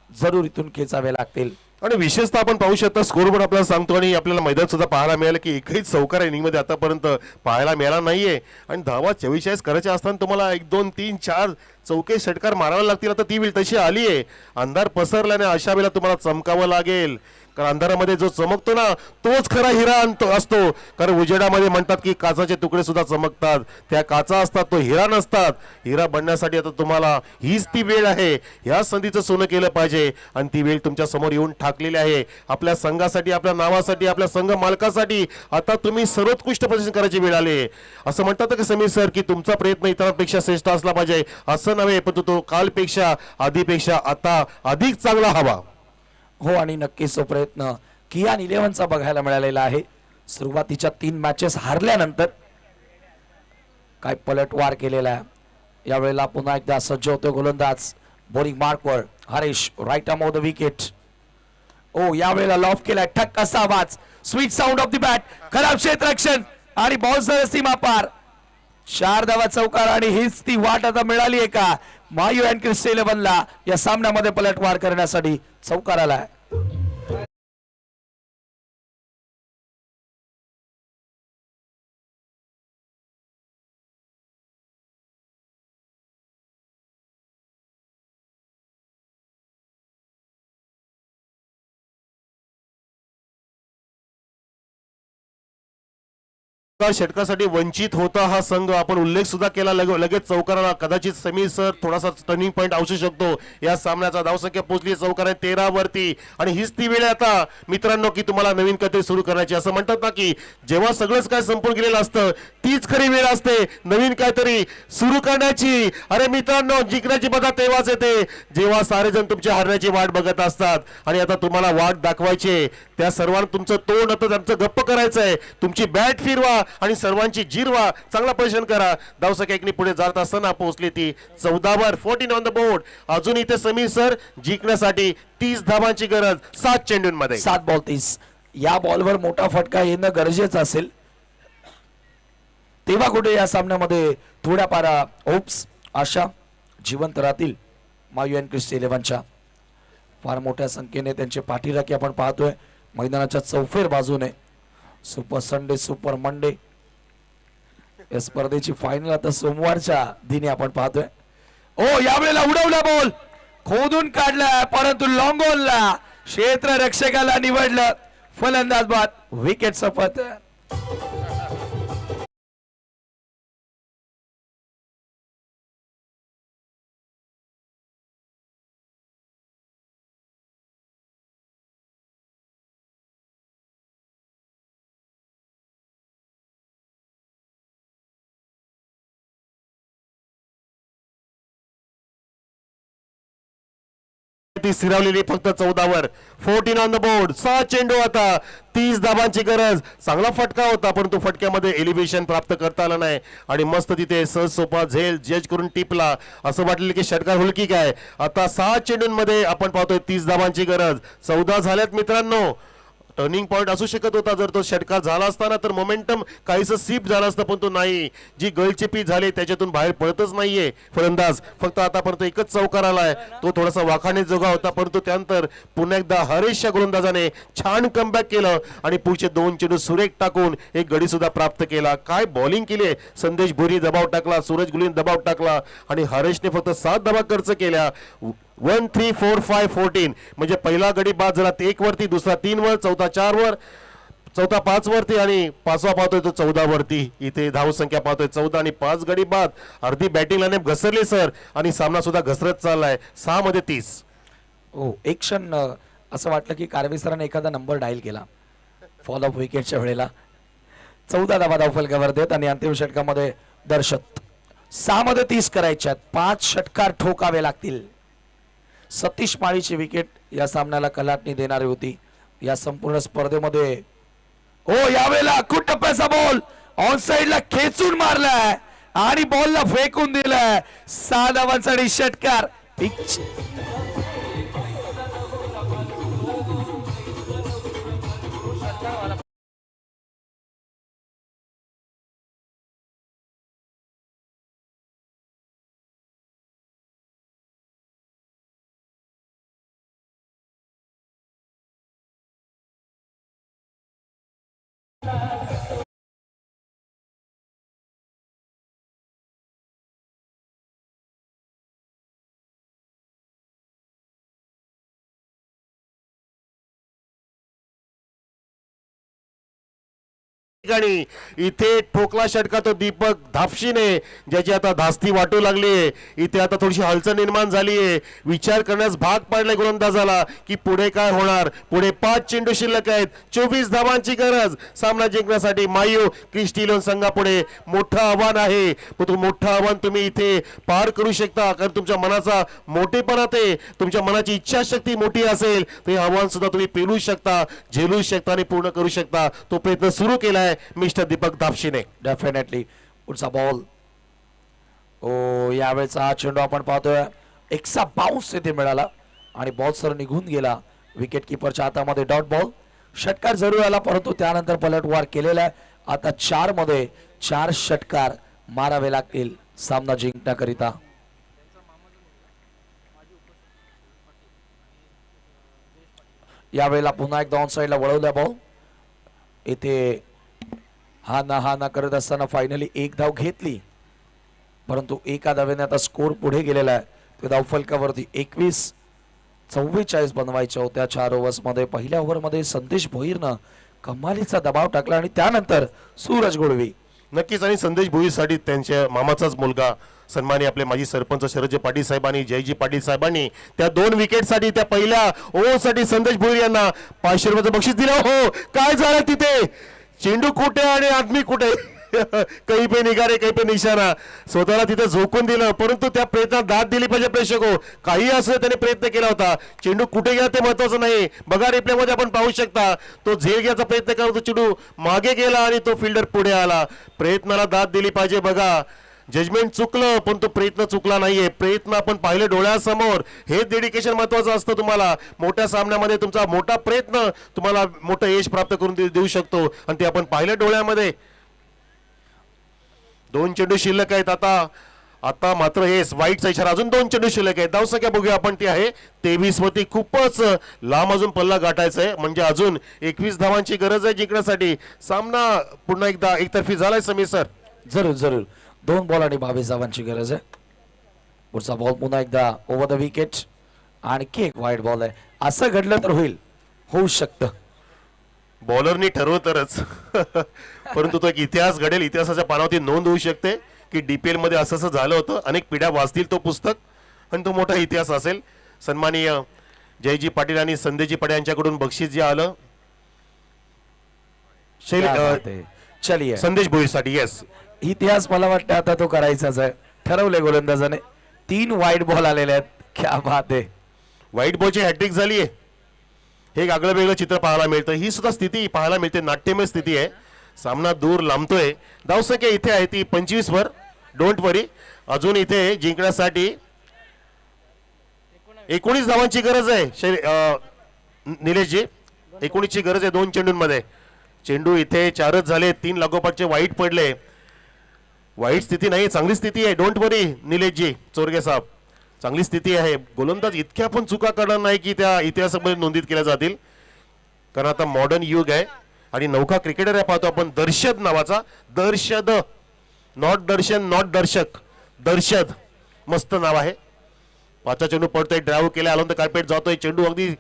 जरूर इथून खेचावे लागतील. आणि विशेषतः आपण पाहू शकता स्कोर बोर्ड आपल्याला सांगतो आणि आपल्याला मैदानात सुद्धा पाहायला मिळालं की एकही चौकार इनिंग मध्ये आतापर्यंत पाहायला मिळाला नाहीये. आणि धावा 44 करायच्या असताना तुम्हाला 1 2 3 4 चौके षटकार मारावे लागतील. आता ती वेळ तशी आली आहे. अंधार पसरल्याने अशा वेळेला तुम्हाला चमकावं लागेल, कारण अंधारामध्ये जो चमकतो ना तोच खरा हिरा असतो. कारण उजेडामध्ये म्हणतात की काचाचे तुकडे सुद्धा चमकतात, त्या काचा असतात, तो हिरा नसतात. हिरा बनण्यासाठी आता तुम्हाला हीच ती वेळ आहे. ह्या संधीचं सोनं केलं पाहिजे आणि ती वेळ तुमच्या समोर येऊन ठाकलेली आहे. आपल्या संघासाठी, आपल्या नावासाठी, आपल्या संघ मालकासाठी आता तुम्ही सर्वोत्कृष्ट प्रदर्शन करायची वेळ आली आहे. असं म्हणतात की समीर सर की तुमचा प्रयत्न इतरांपेक्षा श्रेष्ठ असला पाहिजे, असं नव्हे, पण तो कालपेक्षा आधीपेक्षा आता अधिक चांगला हवा. हो, आणि नक्कीच तो प्रयत्न कियान 11चा बघायला मिळालेला आहे. सुरुवातीच्या 3 मॅचेस हारल्यानंतर काय पलटवार केलेला आहे. यावेळेला पुन्हा एकदा सज्ज होतो गोलंदाज. बोलिंग मार्कवर Harish, right arm off the wicket. ओ, यावेळेला लॉफ केलाय. ठक असा आवाज, sweet sound of the bat, खराब क्षेत्ररक्षण आणि बॉल सीमा पार. 4 धावा चौकार आणि हीच ती वाट आता मिळाली आहे का मायू अँड क्रिस्टी 11ला या सामन्यामध्ये पलटवार करण्यासाठी. चौकार आलाय. षटकासाठी वंचित होता हा संघ. आपण उल्लेख सुद्धा केला लगेच चौकाराला. कदाचित समीर सर थोडासा टर्निंग पॉईंट असू शकतो या सामन्याचा. धावसंख्या पोहोचली चौकार आहे 13 वरती आणि हीच ती वेळ आता मित्रांनो की तुम्हाला नवीन काहीतरी सुरू करण्याची. असं म्हणतात ना की जेव्हा सगळंच काय संपून गेलेलं असतं तीच खरी वेळ असते नवीन काहीतरी सुरू करण्याची. अरे मित्रांनो, जिंकण्याची बघा तेव्हाच येते जेव्हा सारेजण तुमच्या हारण्याची वाट बघत असतात. आणि आता तुम्हाला वाट दाखवायची. त्या सर्वांना तुमचं तोंड आता त्यांचं गप्प करायचंय. तुमची बॅट फिरवा आणि सर्वांची जिरवा. चांगला प्रदर्शन करा. धावसंख्या एकनी पुढे जात असताना पोहोचली ती 14 वर. 14 ऑन द बोर्ड. अजून इथे समीर सर जिंकण्यासाठी 30 धावांची गरज 7 चेंडूंमध्ये. 7 बॉल 30. या बॉलवर मोठा फटका येणं गरजेचं असेल, तेव्हा कुठे या सामन्यामध्ये थोड्याफार होप्स, आशा जिवंत राहतील. मायू अँड क्रिस्टी 11च्या फार मोठ्या संख्येने त्यांचे पाठीराखी आपण पाहतोय मैदानाच्या चौफेर बाजूने. सुपर संडे, सुपर मंडे या स्पर्धेची फायनल आता सोमवारच्या दिनी आपण पाहतोय. ओ, यावेळेला उडवला बॉल, खोदून काढला, परंतु लॉंग ऑनला क्षेत्ररक्षकाला निवडलं. फलंदाज बाद, विकेट सफत. ती स्थिरावलेली फक्त 14 वर. 14 ऑन द बोर्ड. 6 चेंडू आता 30 धावांची गरज. चांगला फटका होता परंतु फटक्यामध्ये एलिव्हेशन प्राप्त करता आलं नाही आणि मस्त तिथे सहज सोपा झेल जज करून टिपला. असं वाटलं की षटकार हुलकी काय. आता 6 चेंडूंमध्ये आपण पाहतोय 30 धावांची गरज. 14 झाल्यात मित्रांनो. टर्निंग पॉईंट असू शकत होता जर तो षटकार झाला असताना, तर मोमेंटम काहीसं सीप झालं असतं, पण तो नाही. जी गळचेपी झाली त्याच्यातून बाहेर पडतच नाहीये फलंदाज. फक्त आतापर्यंत एकच चौकार आलाय, तो थोडासा वाखाणे जोगा होता, परंतु त्यानंतर पुन्हा एकदा हरीशच्या गोलंदाजाने छान कमबॅक केलं आणि पुढचे 2 चेंडू सुरेख टाकून एक गडी सुद्धा प्राप्त केला. काय बॉलिंग केली. संदेश भुरी दबाव टाकला, सूरज गुलीन दबाव टाकला आणि हरीशने फक्त 7 धावा खर्च केल्या. 1 3 4 5 14 म्हणजे पहिला गडी बाद झाला 1 वरती, दुसरा 3 वर, चौथा 4 वर, चौथा 5 वरती आणि पाचवा पाहतोय तो 14 वरती. इथे धाव संख्या पाहतोय 14 आणि 5 गडी बाद. अर्धी बॅटिंग लाईन घसरली सर आणि सामना सुद्धा घसरत चाललाय. 6 मध्ये 30. हो, एक क्षण असं वाटलं की कारवे सरांनी एखादा नंबर डायल केला फॉल ऑफ विकेटच्या वेळेला. 14 धावा धावफलकावर देत आणि अंतिम षटकामध्ये दर्शक 6 मध्ये 30 करायच्यात. 5 षटकार ठोकावे लागतील. सतीश माळीची विकेट या सामन्याला कलाटणी देणारी होती या संपूर्ण स्पर्धेमध्ये. हो, यावेळेला खूप टप्प्याचा बॉल ऑन साइडला खेचून मारलाय आणि बॉलला फेकून दिलाय. 6 धावांसाठी षटकार. ठिकाणी इथे ठोकला षटका तो दीपक धापशीने, ज्याची आता धास्ती वाटू लागली. इथे आता थोडीशी हलचल निर्माण झालीये. विचार करण्यास भाग पाडलाय गोलंदाजाला की पुढे काय होणार. पुढे 5 चेंडू शिल्लक आहेत. 24 धावांची गरज सामना जिंकण्यासाठी. मायू क्रिस्टी इलेव्हन संघापुढे मोठं आव्हान आहे. पण तो मोठं आव्हान तुम्ही इथे पार करू शकता, कारण तुमच्या मनाचा मोठेपणा ते, तुमच्या मनाची इच्छाशक्ती मोठी असेल तर हे आव्हान सुद्धा तुम्ही पेलू शकता, झेलू शकता आणि पूर्ण करू शकता. तो प्रयत्न सुरू केलाय मिस्टर दीपक धापशीने. डेफिनेटली. पुढचा बॉल. ओ यावेळेचा हा चेंडू आपण पाहतोय एकसा बाउन्स येथे मिळाला आणि बॉल सर निघून गेला विकेट किपरच्या हातामध्ये. Dot ball. षटकार जरूर आला परंतु त्यानंतर पलटवार केलेला आहे. आता 4 मध्ये 4 षटकार मारावे लागतील सामना जिंकण्याकरिता. यावेळेला पुन्हा एकदा ऑन साइडला वळवला बॉल. इथे हा ना करत असताना फायनली एक धाव घेतली परंतु एका धावेने आता स्कोर पुढे गेलेला आहे. ते धाव फलकावरती 21-44 बनवायच्या होत्या 4 ओव्हर्स मध्ये. पहिल्या ओव्हर मध्ये संदेश भोईरनं कमालीचा दबाव टाकला आणि त्यानंतर सूरज गुळवी. नक्कीच. आणि संदेश भोईरसाठी त्यांच्या मामाचाच मुलगा सन्मानी आपले माजी सरपंच शरदजी पाटील साहेबांनी, जयजी पाटील साहेबांनी त्या 2 विकेटसाठी, त्या पहिल्या ओव्हरसाठी संदेश भोईर यांना 500 रुपयाचं बक्षीस दिलं. हो, काय झालं तिथे. चेंडू कुठे आणि आदमी कुठे. काही पे निगारे काही पे निशाणा. स्वतःला तिथे झोकून दिलं परंतु त्या प्रयत्नात दाद दिली पाहिजे प्रेक्षक हो. काही असं त्याने प्रयत्न केला होता. चेंडू कुठे गेला ते महत्वाचं नाही. बघा रिप्लेमध्ये आपण पाहू शकता तो झेल घ्यायचा प्रयत्न करत तो चेंडू मागे गेला आणि तो फिल्डर पुढे आला. प्रयत्नाला दाद दिली पाहिजे. बघा जजमेंट चुकलं पण तो प्रयत्न चुकला नाहीये. प्रयत्न आपण पाहिले डोळ्यासमोर. हे डेडिकेशन महत्वाचं असतं. तुम्हाला मोठ्या सामन्यामध्ये तुमचा मोठा प्रयत्न तुम्हाला मोठं यश प्राप्त करून देऊ शकतो आणि ते आपण पाहिलं डोळ्यामध्ये. 2 चेंडू शिल्लक आहेत. आता मात्र हे वाईटचा इशारा. अजून 2 चेंडू शिल्लक आहेत. धावसंख्या बघूया आपण, ती आहे 23 वरती. खूपच लांब अजून पल्ला गाठायचा आहे. म्हणजे अजून 21 धावांची गरज आहे जिंकण्यासाठी. सामना पुन्हा एकदा एकतर्फी झालाय समीर सर. जरूर 2 बॉल आणि 22 धावांची गरज आहे. पुढचा बॉल पुन्हा एकदा ओव्हर द विकेट. आणखी एक वाईट बॉल आहे. असं घडलं तर होऊ शकतं. बॉलरनी ठरवलं तरच. परंतु तो एक इतिहास घडेल. इतिहासाच्या पानावरती नोंद होऊ शकते की डीपीएल मध्ये असं झालं होतं. अनेक पिढ्या वाचतील तो पुस्तक आणि तो मोठा इतिहास असेल. सन्माननीय जयजी पाटील आणि संदेशजी पाटील यांच्याकडून बक्षीस जे आलं चलिए संदेश भोईरसाठी. येस, इतिहास मला वाटतं आता तो करायचाच आहे. ठरवले गोलंदाजाने. 3 वाईट बॉल आलेले आहेत. क्या बात आहे. व्हाईट बॉलची हॅट्रिक झाली आहे. हे एक आगळं वेगळं चित्र पाहायला मिळतं. ही सुद्धा स्थिती पाहायला मिळते. नाट्यमय स्थिती आहे. सामना दूर लांबतोय. धावसंख्या इथे आहे ती 25 वर. डोंट वरी. अजून इथे जिंकण्यासाठी 19 धावांची गरज आहे. निलेशजी 19 ची गरज आहे 2 चेंडूंमध्ये. चेंडू इथे 4च झाले. 3 लागोपाठचे वाईट पडले. वाईट स्थिती नाही, चांगली स्थिती आहे. डोंट वरी निलेशजी चोरगे साहेब, चांगली स्थिती आहे. गोलंदाज इतक्या पण चुका करणार नाही की त्या इतिहासामध्ये नोंदीत केल्या जातील. कारण आता मॉडर्न युग आहे आणि नौका क्रिकेटर आहे पाहतो आपण दर्शद नावाचा. दर्शद, नॉट दर्शन, नॉट दर्शक, दर्शद. मस्त नाव आहे. 5चा चेंडू पडतोय. ड्राईव्ह केला. आलोन कार्पेट जातोय. चेंडू अगदी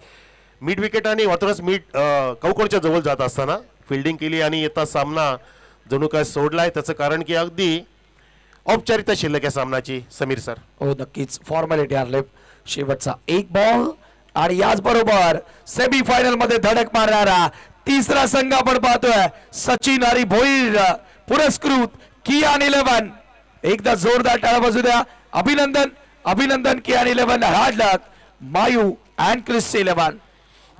मिड विकेट आणि वातरस मिड कवकोडच्या जवळ जात असताना फिल्डिंग केली आणि येता सामना जणू काय सोडलाय. त्याचं कारण की अगदी औपचारिकता शिल्लक आहे सामनाची. समीर सर. हो नक्कीच. फॉर्मॅलिटी आणले. शेवटचा 1 बॉल आणि याच बरोबर सेमी फायनल मध्ये धडक मारणारा 3रा संघ आपण पाहतोय. सचिन हरी भोईर पुरस्कृत कियान 11. एकदा जोरदार टाळ्या वाजू द्या. अभिनंदन Kian 11. Hard luck Mayu and Christy 11.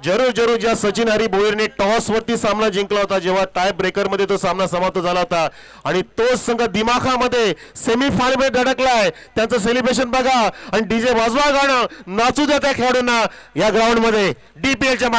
जरूर जरूर ज्या सचिन हरी भोईरने टॉस वरती सामना जिंकला होता, जेव्हा टाय ब्रेकर मध्ये तो सामना समाप्त झाला होता आणि तोच संघ दिमाखामध्ये सेमीफायनल मध्ये धडकलाय. त्यांचं सेलिब्रेशन बघा आणि डीजे वाजवा, गाणं नाचू द्या त्या खेळाडूंना या ग्राउंड मध्ये DPL च्या